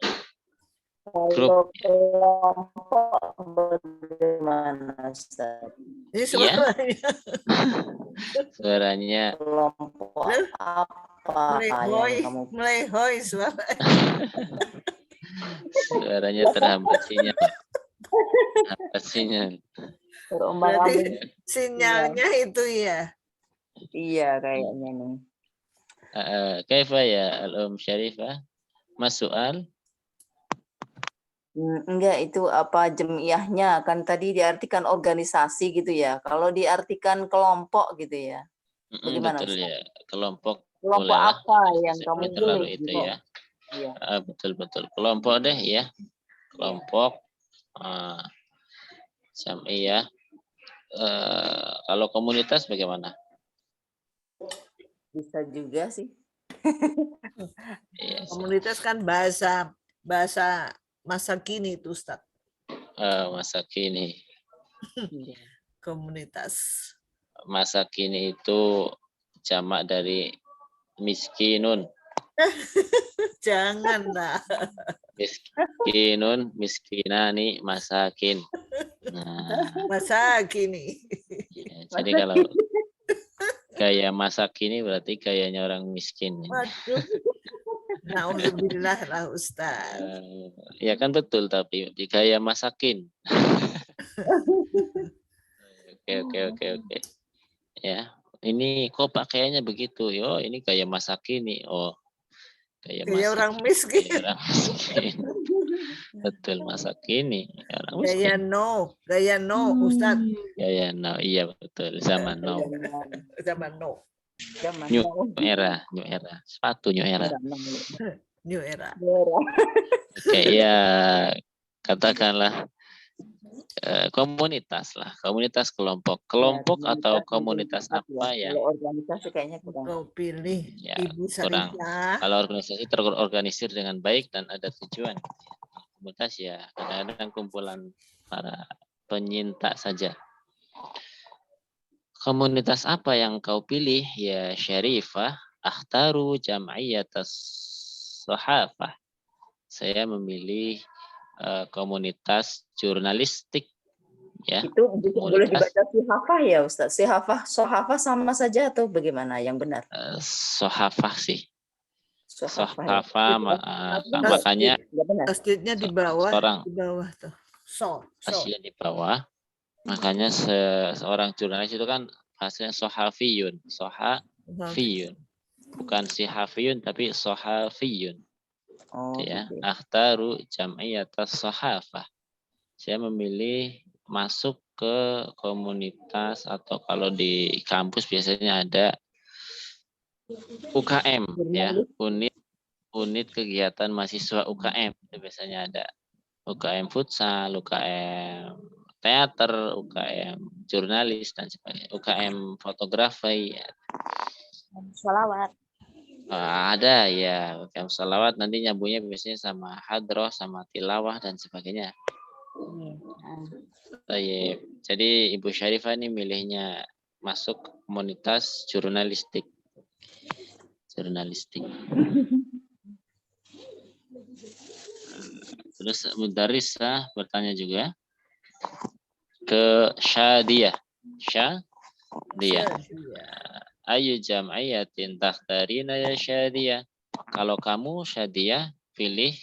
Kalau kelompok bagaimana Ustaz? Ini suaranya. Suaranya Kelompok apa yang kamu melehoy suaranya. Suaranya terhambat sinyal. Berarti sinyalnya itu ya. Iya kayaknya nih. Kaifa ya Al-Um Syarifah? Mas soal? Enggak, itu apa jemiyahnya kan tadi diartikan organisasi gitu ya. Kalau diartikan kelompok gitu ya. Bagaimana? Betul ya, kelompok apa yang kamu pilih itu gitu? ya. Iya. Betul. Kelompok deh ya. Kelompok jam'iyah. Kalau komunitas bagaimana? Bisa juga sih. Iya, komunitas kan bahasa masa kini itu Ustaz. Masa kini. Komunitas. Masa kini itu jamak dari miskinun. Janganlah. Miskinun, miskinani, masakin. Nah, masa kini. Ya, jadi kalau gaya masa kini berarti gayanya orang miskin. Waduh. Na'udzubillah lah Ustaz. Ya kan betul, tapi di gaya masakin. Oke. Ya, ini kok pakaiannya begitu? Yo, ini kayak masa kini. Oh, kayak orang miskin. Kayak orang miskin. Betul, masa kini. Orang Gaya miskin. gaya no, Ustaz. Gaya now, iya betul. Zaman now. Zaman no. New era. Sepatu new era. New era. Oke, ya katakanlah komunitas lah, komunitas kelompok atau komunitas apa ya? Kalau organisasi kayaknya kurang. Kau pilih Ya, Ibu kurang. Sarifah. Kalau organisasi terorganisir dengan baik dan ada tujuan. Komunitas ya kadang-kadang kumpulan para penyintas saja. Komunitas apa yang kau pilih ya Syarifah? Akhtaru jam'iyatas sahafah. Saya memilih komunitas jurnalistik. Ya, itu boleh dibaca sihafah ya Ustaz? Sohafah sama saja atau bagaimana yang benar? Sohafah sih. Sohafah makanya tasdidnya di bawah. Di bawah tuh. Tasdidnya di bawah. Makanya seorang jurnalis itu kan bahasanya sohafiyun. Bukan sihafiyun tapi sohafiyun. Ya, akhtaru jam'iyatas sohafah. Saya memilih masuk ke komunitas atau kalau di kampus biasanya ada UKM ya, unit kegiatan mahasiswa UKM itu biasanya ada UKM futsal, UKM teater, UKM jurnalis dan sebagainya, UKM fotografi. Ya. Sholawat. Ada ya, UKM sholawat nanti nyambungnya biasanya sama hadroh, sama tilawah dan sebagainya. Jadi Ibu Syarifah ini milihnya masuk komunitas jurnalistik. Terus Mudarrisah bertanya juga ke Syadiyah. Ayu jam'iyatin takhtarina ya Syadiyah. Kalau kamu Syadiyah pilih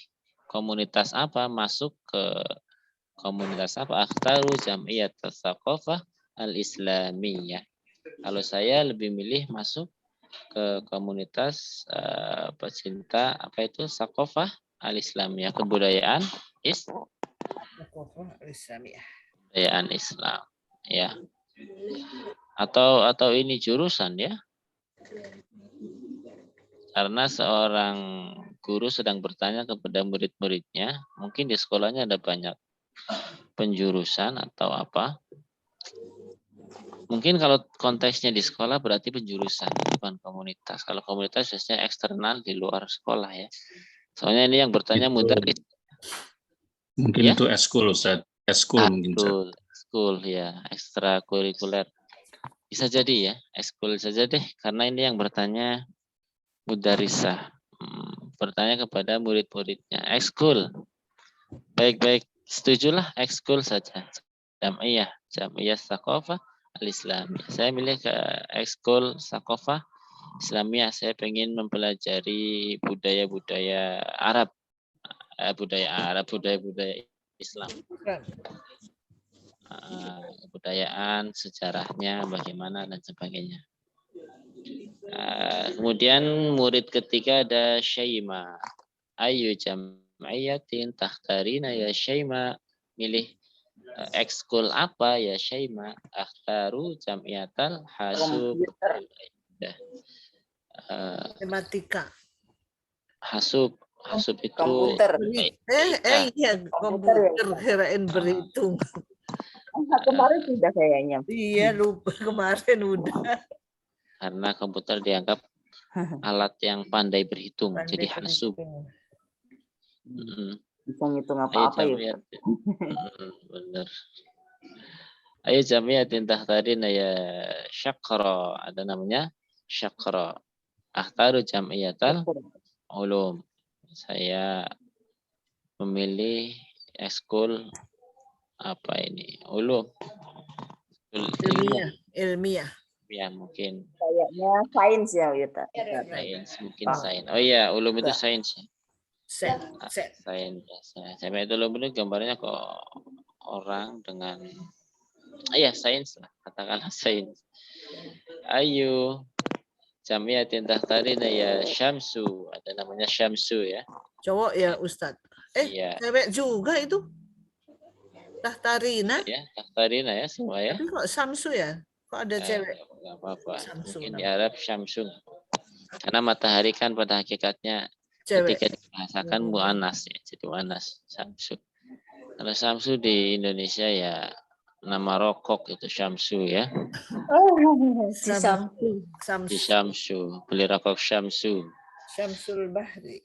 komunitas apa? Masuk ke komunitas apa? Akhtaru jam'iyat tsaqafah al-islamiyah. Kalau saya lebih milih masuk ke komunitas pecinta apa itu tsaqafah al-islamiyah, kebudayaan kebudayaan Islam ya. Atau ini jurusan ya. Karena seorang guru sedang bertanya kepada murid-muridnya, mungkin di sekolahnya ada banyak penjurusan atau apa. Mungkin kalau konteksnya di sekolah berarti penjurusan, bukan komunitas. Kalau komunitas biasanya eksternal di luar sekolah ya. Soalnya ini yang bertanya mudarris. Mungkin ya? Itu eskul Ustaz. Eskul mungkin Ustaz. Eskul ya, ekstrakurikuler. Bisa jadi ya, eskul saja deh. Karena ini yang bertanya mudarrisah. Bertanya kepada murid-muridnya. Ekskul. Baik-baik. Setujulah ekskul saja. Jam'iyah tsaqafah al-islamiyah. Saya milih ke ekskul tsaqafah Islamiyah. Saya ingin mempelajari budaya-budaya Arab. Budaya Islam. Kebudayaan, sejarahnya bagaimana dan sebagainya. Kemudian murid ketiga ada Syaima. Ayu jam'iyatin takhtarina ya Syaima. Milih ekskul apa ya Syaima? Akhtaru jam'iyatal hasub. Matematika. Hasub itu komputer. Iya, komputer kirain berhitung. Kemarin sudah kayaknya. Iya, lupa kemarin udah. Karena komputer dianggap alat yang pandai berhitung, jadi hasub. Bisa ngitung apa-apa ya. Benar. Ayo jamiatin tahtadina ya syakra, ada namanya syakra. Akhtaru jam'iyatal ulum. Saya memilih ekskul apa ini? Ulum. Ilmiah. Ya mungkin. Kayaknya sains ya Yuta. Sains mungkin sains. Oh iya, ulum itu sains. Sains. Saya itu ulum itu gambarnya kok orang dengan sains lah, katakanlah sains. Ayu jamiatin tahtarina ya Syamsu, ada namanya Syamsu ya. Cowok ya Ustadz. Iya. Cewek juga itu. Tahtarina. Ya, tahtarina ya semua ya. Tapi kok Samsu ya? Kok ada cewek? Enggak apa-apa. Samsu Mungkin di namanya. Arab Syamsu. Karena matahari kan pada hakikatnya Cewek. ketika dibahasakan mu'anas ya, jadi mu'anas Syamsu. Kalau Syamsu di Indonesia ya nama rokok itu Syamsu ya. Si Samsu. Di Syamsu, beli rokok Syamsu. Syamsul Bahri.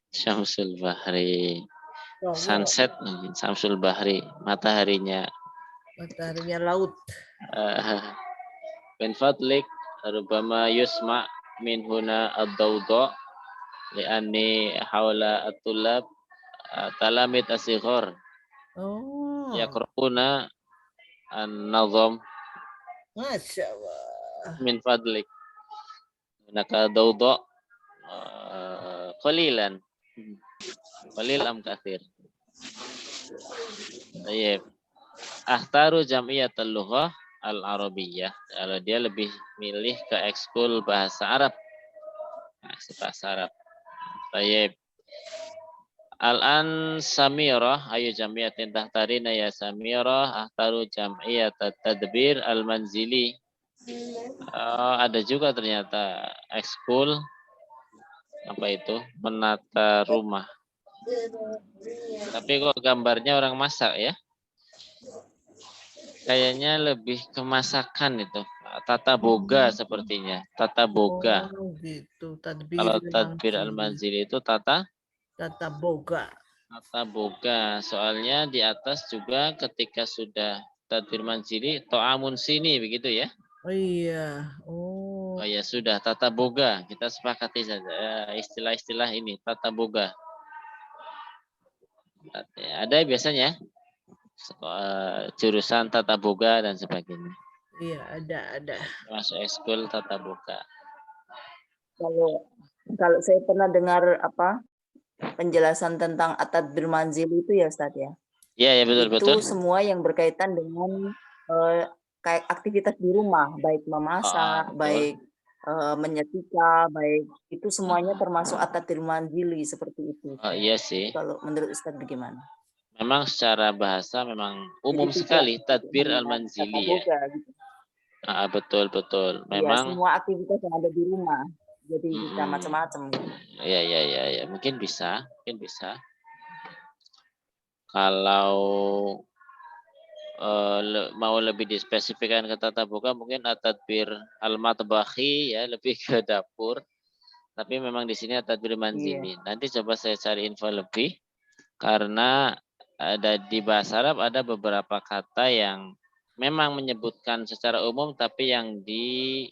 Syamsul Bahri. Sunset mungkin Syamsul Bahri, mataharinya laut. Min fadlik rubama yusma min huna ad-dawda li'anni hawla at-tulab talamid asighar yaqra'una an-nazam. Masya Allah. Min fadlik hunaka dawda qalilan qalil am kathir. Baik. Ahtaru jam'iyatul lughah al-arabiyyah. Kalau dia lebih milih ke ekskul bahasa Arab. Bahasa Arab. Baik. Al-an Samirah ayu jam'iyatin tahtarina ya Samirah ahtaru jam'iyat tadbir al-manzili. Ada juga ternyata ekskul apa itu menata rumah. Tapi kok gambarnya orang masak ya? Kayaknya lebih ke masakan itu. Tata boga sepertinya. Tata boga. Gitu. Kalau tadbir al-manzili itu tata boga. Tata boga. Soalnya di atas juga ketika sudah tadbir manzili to'amun sini begitu ya. Oh iya. Oh ya sudah tata boga. Kita sepakati saja istilah-istilah ini tata boga. Ada biasanya jurusan tata boga dan sebagainya. Iya, ada. Masuk ekskul tata boga. Kalau saya pernah dengar penjelasan tentang at-tadbir manzili itu ya Ustaz ya. Iya, betul. Itu semua yang berkaitan dengan kayak aktivitas di rumah, baik memasak, baik menyetrika, baik itu semuanya termasuk at-tadbir manzili seperti itu. Iya sih. Kalau menurut Ustaz bagaimana? Memang secara bahasa memang umum sekali tadbir al-manzili ya. Gitu. Betul. Ya, Memang semua aktivitas yang ada di rumah. Jadi bisa macam-macam gitu. Iya. Mungkin bisa. Kalau mau lebih dispesifikkan ke tata boga mungkin at-tadbir al-matbakhi ya, lebih ke dapur. Tapi memang di sini at-tadbir manzili. Nanti coba saya cari info lebih karena ada di bahasa Arab ada beberapa kata yang memang menyebutkan secara umum tapi yang diinginkan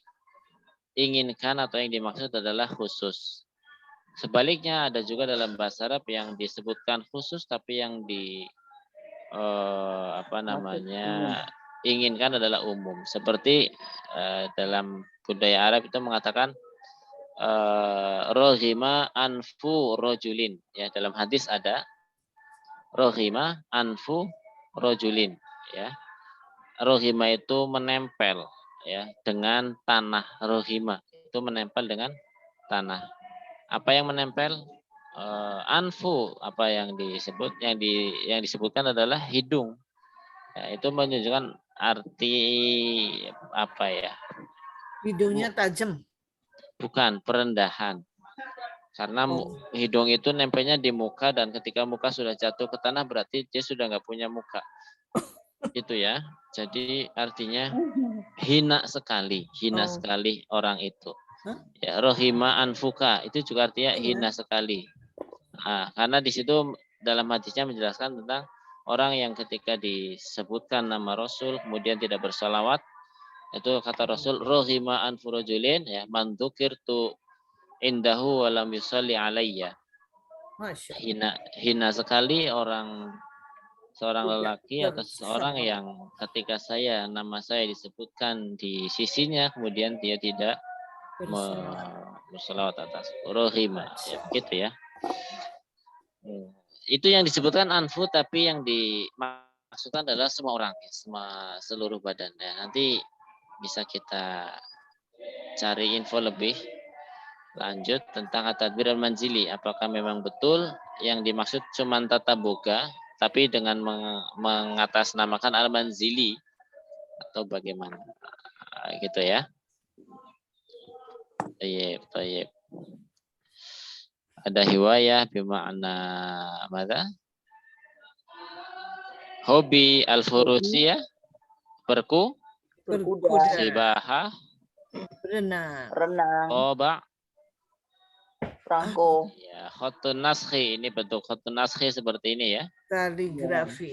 atau yang dimaksud adalah khusus. Sebaliknya ada juga dalam bahasa Arab yang disebutkan khusus tapi yang inginkan adalah umum. Seperti dalam budaya Arab itu mengatakan rohima anfu rojulin. Ya, dalam hadis ada rohima anfu rojulin. Ya, rohima itu menempel ya dengan tanah. Rohima itu menempel dengan tanah. Apa yang menempel? Anfu, apa yang disebut yang disebutkan adalah hidung. Ya, itu menunjukkan arti apa ya? Hidungnya tajam. Bukan, perendahan. Karena hidung itu nempelnya di muka dan ketika muka sudah jatuh ke tanah berarti dia sudah nggak punya muka. Itu ya. Jadi artinya hina sekali orang itu. Ya, rohima anfuka itu juga artinya hina sekali. Nah, karena di situ dalam hadisnya menjelaskan tentang orang yang ketika disebutkan nama Rasul kemudian tidak bersalawat, itu kata Rasul rohima anfurojulin ya mandukirtu indahu walam yusalli alayya. Hina sekali seorang lelaki atau seseorang yang ketika nama saya disebutkan di sisinya kemudian dia tidak bersalawat atas rohima ya begitu ya. Itu yang disebutkan anfu tapi yang maksudnya adalah semua orang, ya, seluruh badan. Ya, nanti bisa kita cari info lebih lanjut tentang at-tadbir al-manzili. Apakah memang betul yang dimaksud cuma tata boga, tapi dengan mengatasnamakan al-manzili atau bagaimana? Gitu ya. Tayyib. Ada hiwayah bima'na mana? Hobi al-furusiyah, Berkuda, sibahah, renang, toba. perangko, Ya, khotun naskhi, ini bentuk khotun naskhi seperti ini ya. Kaligrafi.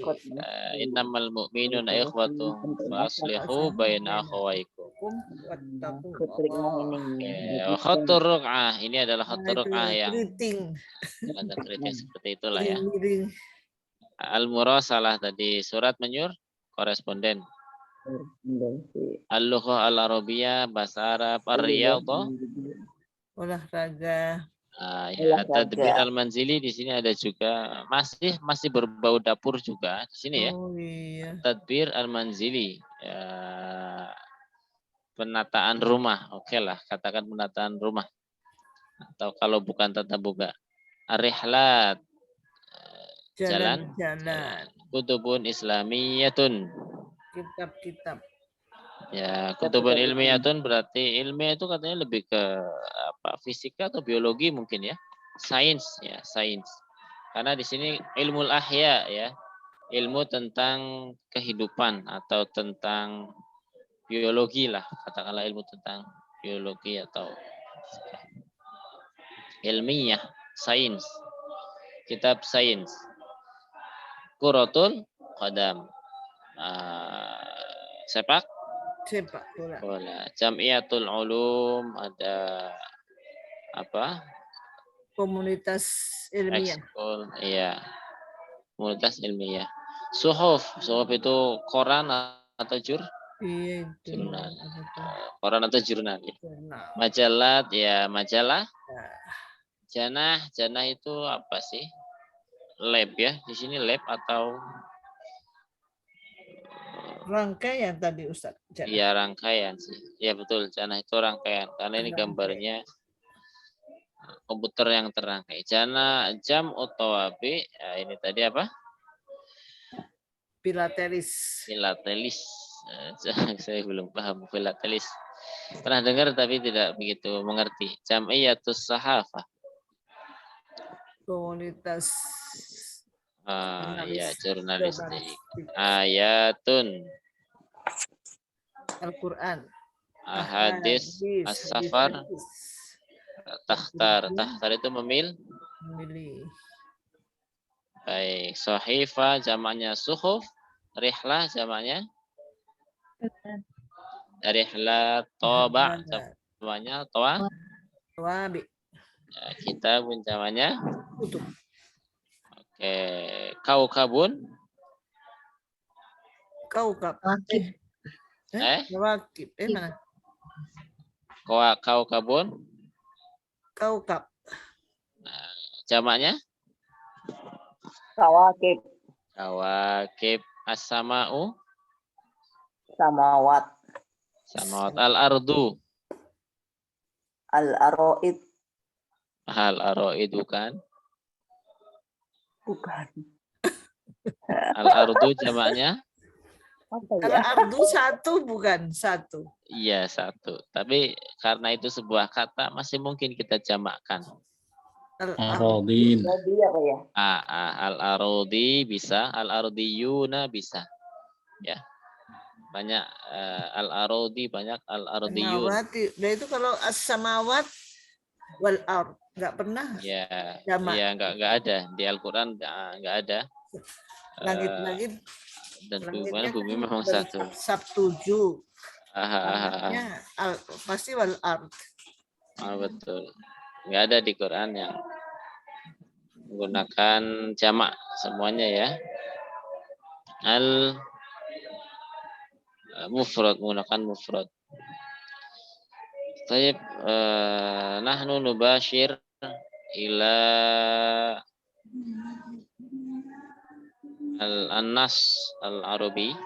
Innamal mu'minuna ikhwatun faslihu baina akhawaikum. ketriknya ini. Khotur ruk'ah, ini adalah khotur ruk'ah yang keriting. ada kritik seperti itulah ya. Miring. Al-murasalah tadi surat menyur koresponden. Al-lughah al-arabiyah bahasa Arab, ar-riyadhah. Olahraga. Ya, tadbir al-manzili di sini ada juga masih berbau dapur juga di sini ya. Oh iya. Tadbir al-manzili. Ya, penataan rumah. Oke lah, katakan penataan rumah. Atau kalau bukan tata boga. Ar-rihlat. Jalan. Kutubun islamiyatun. Kitab-kitab. Ya, kutubun ilmiyatun berarti ilmiah itu katanya lebih ke apa? Fisika atau biologi mungkin ya. Sains ya, sains. Karena di sini ilmul ahya ya. Ilmu tentang kehidupan atau tentang biologi lah, katakanlah ilmu tentang biologi atau ilmiah, sains. Kitab sains. Quratul qadam. Sepak bola. Jamiatul ulum, ada apa? Komunitas ilmiah. Ekskul, iya. Komunitas ilmiah. Suhuf itu koran atau Iya itu. jurnal. Koran atau jurnal. Ya. Majalah, ya majalah. Janah itu apa sih? Lab ya. Di sini lab atau rangkaian tadi Ustaz. Iya rangkaian sih. Ya betul, janah itu rangkaian. Karena ini gambarnya komputer yang terangkai. Jana jam otowabi. Ya, ini tadi apa? Filatelis. Saya belum paham filatelis. Pernah dengar tapi tidak begitu mengerti. Jam'iyatus sahafah. Komunitas ya jurnalistik. Ayatun. Al-Quran. Hadis, as-safar. Tahtar itu memilih. Baik, sohifa jamaknya suhuf, rihlah jamaknya rihlah, toba jamaknya Wabi. Ya, kita pun jamaknya Kutub. Oke, kaukabun. Kaukab. Wakib. Wakib. Mana? Kaukabun. Kaukab. Nah, jamaknya? Kawakib. As-sama'u. Samawat. Al-ardu. Al-aroid. Al-aroid bukan? Bukan. Al-ardu jamaknya? Apa ya? Al-ardu satu bukan satu. Iya satu. Tapi karena itu sebuah kata masih mungkin kita jamakkan. Arodin. Al-arodi bisa, al-ardiyuna bisa. Ya. Banyak al-arodi, banyak al-ardiyun. Nah itu kalau as-samawat wal ard enggak pernah. Ya. Jamak. Ya enggak ada di Al-Qur'an enggak ada. Langit-langit dan bumi memang satu. Sabtuju. Pasti wal ard. Betul. Enggak ada di Quran yang menggunakan jamak semuanya ya. Mufrad menggunakan mufrad. Tayyib nahnu nubashir ila النص العربي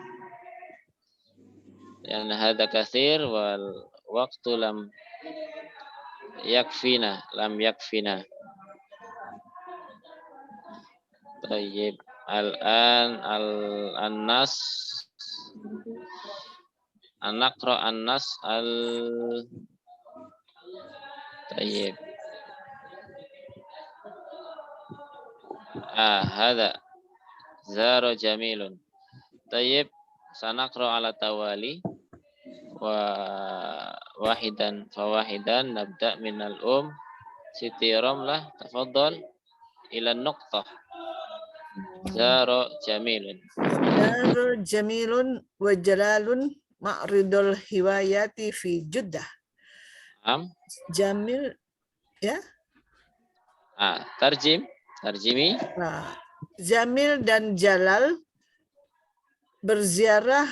لأن هذا كثير والوقت لم يكفينا. طيب الآن النص نقرأ النص طيب هذا زار جميل. طيب سنقرأ على توالي وواحدا فواحدا. نبدأ من سيتي رملة تفضل إلى النقطة. زار جميل. زار جميل وجلال معرض الهوايات في جدة. جميل ya. Tarjimi. Nah, Jamil dan Jalal berziarah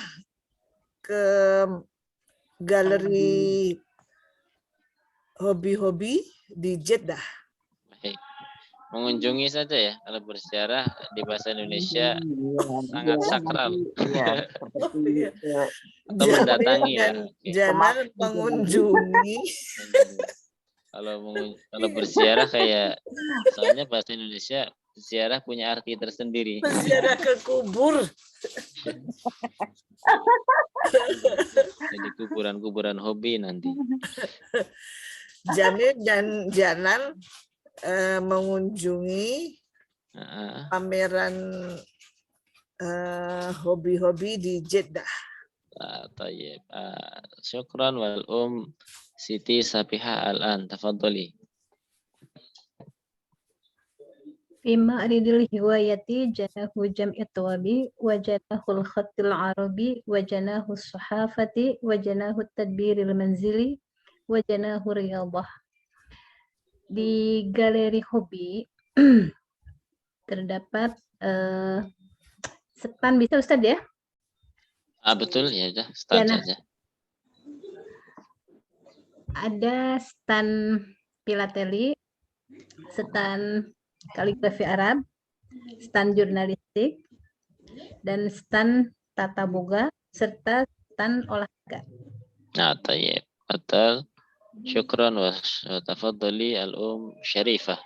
ke galeri hobi-hobi di Jeddah. Baik. Mengunjungi saja ya, kalau berziarah di bahasa Indonesia sangat sakral. Atau mendatangi ya. Jalal mengunjungi. Kalau berziarah kayak, soalnya bahasa Indonesia ziarah punya arti tersendiri. Berziarah ke kubur. Jadi kuburan-kuburan hobi nanti. Jamil dan Jalal mengunjungi pameran hobi-hobi di Jeddah. Tayyib. Syukran wal Siti Sabiha al-an, tafadhali. Fi ma'ridil hiwayati janahu jam'i tawabi wa janahul khatil arabi wa janahu suhafati wa janahu tadbiril manzili wa janahu riyadah. Di galeri hobi terdapat stand, bisa Ustaz ya? Betul ya, udah stand saja. Ada stand filateli, stand kaligrafi Arab, stand jurnalistik, dan stand tata boga, serta stand olahraga. Tayyib. Betul. Syukran wa tafadhali Syarifah.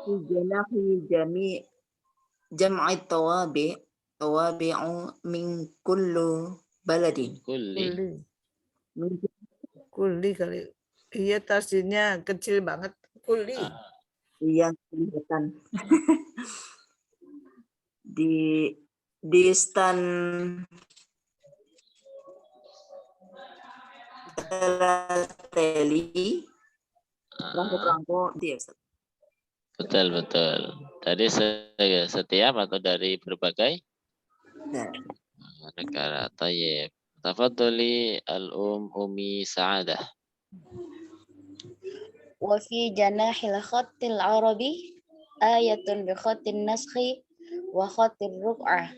Janahi jam'i tawabi'u min kullu baladin. Kulli kali. Iya, tasnya kecil banget. Kulli. Iya, kelihatan. di stand teli perangko dia. Betul. Tadi setiap atau dari berbagai negara. Tayyib. Tafadhali Umi Sa'adah. Wa fi janahil khattil arabi ayatun bi khattin naskhi wa khattir ruk'ah.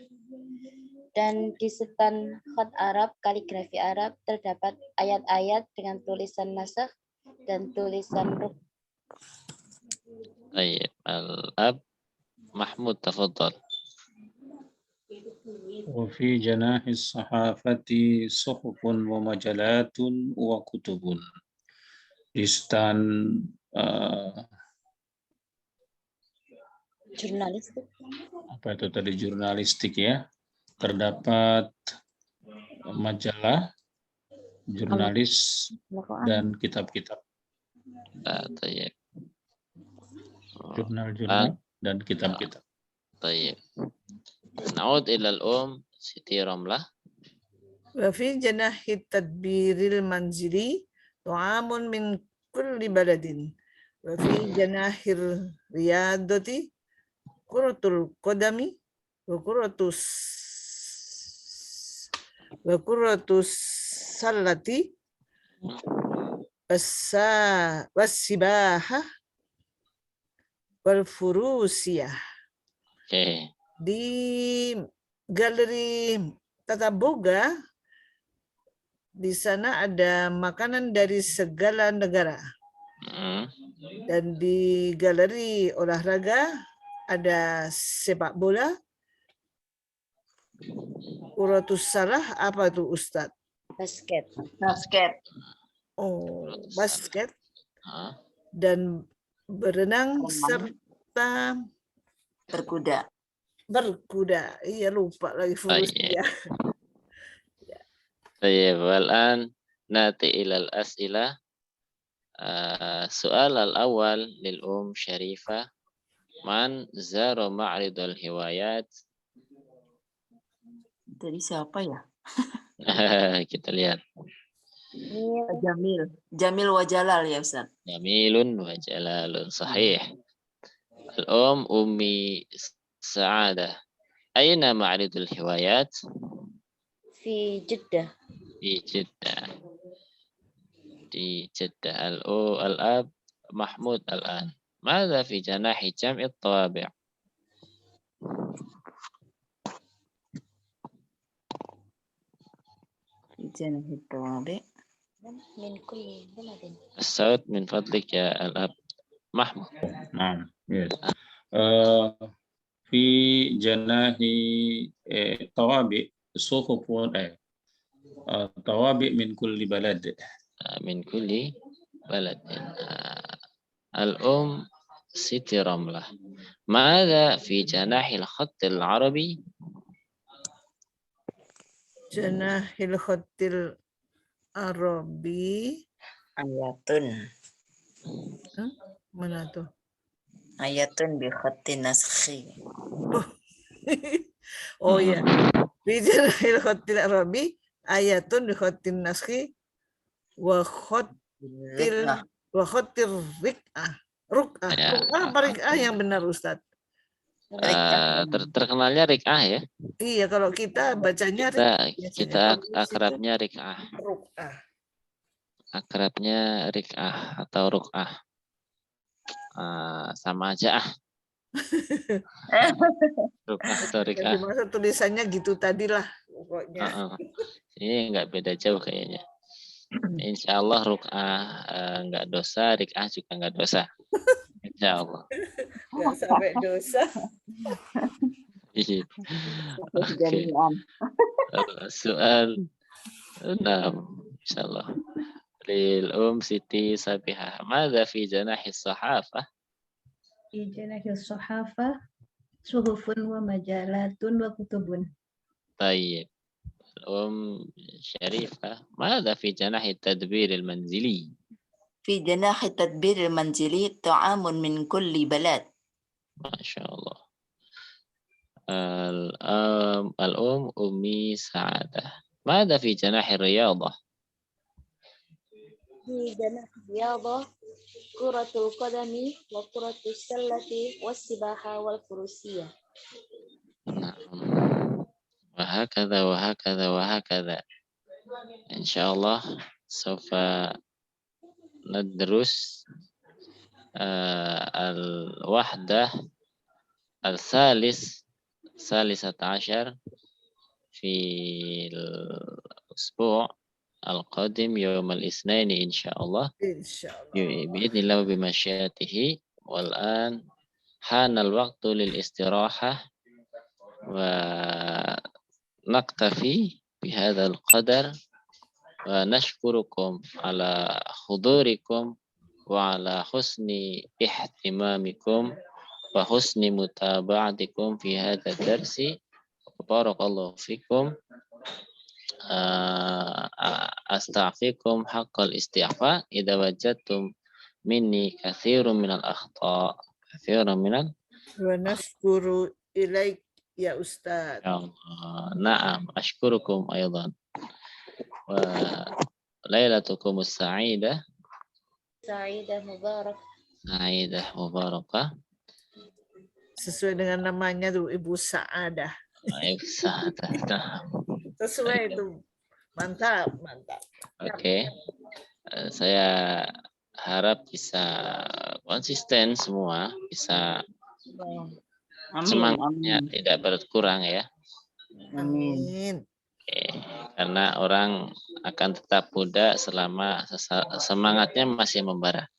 Dan di stand khat Arab, kaligrafi Arab, terdapat ayat-ayat dengan tulisan nasakh dan tulisan ruk'. Tayyib. Al-Ab Mahmud, tafadhal. وفي جناح الصحافة صحف ومجلات وكتب. Di stand Jurnalistik. Apa itu tadi, jurnalistik ya, terdapat majalah, jurnalis, dan kitab-kitab. Tayyib. Jurnal-jurnal dan kitab-kitab. Tayyib. Na'ud ilal Siti Ramlah. Wa fi janahi tadbiril manzili tu'amun min kulli baladin. Wa fi janahir riyadati kuratul qadami wa kuratus sallati wassibaha wal furusiyah. Oke. Di galeri Tata Boga, di sana ada makanan dari segala negara. Dan di galeri olahraga ada sepak bola. Kuratus salah apa itu Ustadz? Basket. Basket. Oh, basket Ah, dan berenang Renang. serta Berkuda. berkuda. Iya lupa lagi fungsinya. طيب والآن نأتي إلى الأسئلة. السؤال الأول للأم شريفة: من زار معرض الهوايات؟ Dari siapa ya? Kita lihat. Jamil. Jamil Wajalal ya Ustaz. جميل وجلال صحيح. الأم أمي سعادة: أين معرض الهوايات؟ في جدة. في جدة. di Jeddah. الأب محمود الآن: ماذا في جناح جمع الطوابع؟ Janah Tawabi. من كل بلد. الصوت من فضلك يا الأب محمود. نعم. Yes. في جناح طوابع صحف طوابع من كل بلد. من كل بلد. الأم سيتي رملة: ماذا في جناح الخط العربي؟ Janahil khotil Arabi. Ayatun. Mana tuh? Ayatun bi khatti naskhi. Oh iya. Fi janahil khotil Arabi ayatun bi khotin naskhi wa khotil rik'ah. Ruk'ah. Ya. Ruk'ah apa rik'ah yang benar Ustadz? Terkenalnya rik'ah ya. Iya, kalau kita bacanya Kita akrabnya rik'ah. ruk'ah. Akrabnya rik'ah atau ruk'ah. Sama aja ruk'ah atau rik'ah. Masa tulisannya gitu tadi lah pokoknya. Ini nggak beda jauh kayaknya. Insya Allah ruk'ah nggak dosa, rik'ah juga nggak dosa. Insya Allah. Nggak sampai dosa. Oke. Soal 6 insya Allah. للأم سيتي سابحة: ماذا في جناح الصحافة؟ في جناح الصحافة صحف ومجلات وكتب. طيب الأم شريفة: ماذا في جناح التدبير المنزلي؟ في جناح التدبير المنزلي طعام من كل بلد. ما شاء الله. الأم أمي سعادة: ماذا في جناح الرياضة؟ في جناح الرياضة كرة القدم وكرة السلة والسباحة والفروسية. نعم. وهكذا وهكذا وهكذا. إن شاء الله سوف ندرس الوحدة الثالثة عشر في الأسبوع القادم يوم الاثنين إن شاء الله. إن شاء الله. بإذن الله وبمشيئته. والآن حان الوقت للاستراحة ونكتفي بهذا القدر، ونشكركم على حضوركم وعلى حسن اهتمامكم وحسن متابعتكم في هذا الدرس. بارك الله فيكم. أستعفيكم حق الاستعفاء إذا وجدتم مني كثير من الأخطاء ونشكر إليك يا أستاذ. نعم أشكركم أيضا. وليلتكم السعيدة مباركة. Sesuai dengan namanya tuh Ibu Sa'adah. Ibu Sa'adah. Sesuai itu. Mantap. Oke. Saya harap bisa konsisten semua, bisa semangatnya tidak berkurang ya. Amin. Oke. Karena orang akan tetap muda selama semangatnya masih membara.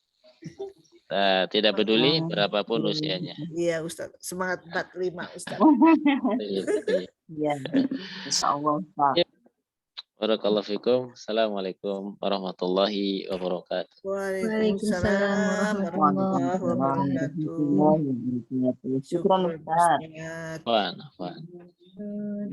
Tidak peduli berapapun usianya. Iya Ustaz, semangat 45 Ustaz. Iya, insya Allah Ustaz. Ya. Barakallahu fikum. Assalamualaikum warahmatullahi wabarakatuh. Waalaikumsalam warahmatullahi wabarakatuh. Syukran Ustaz. Ustaz. Afwan.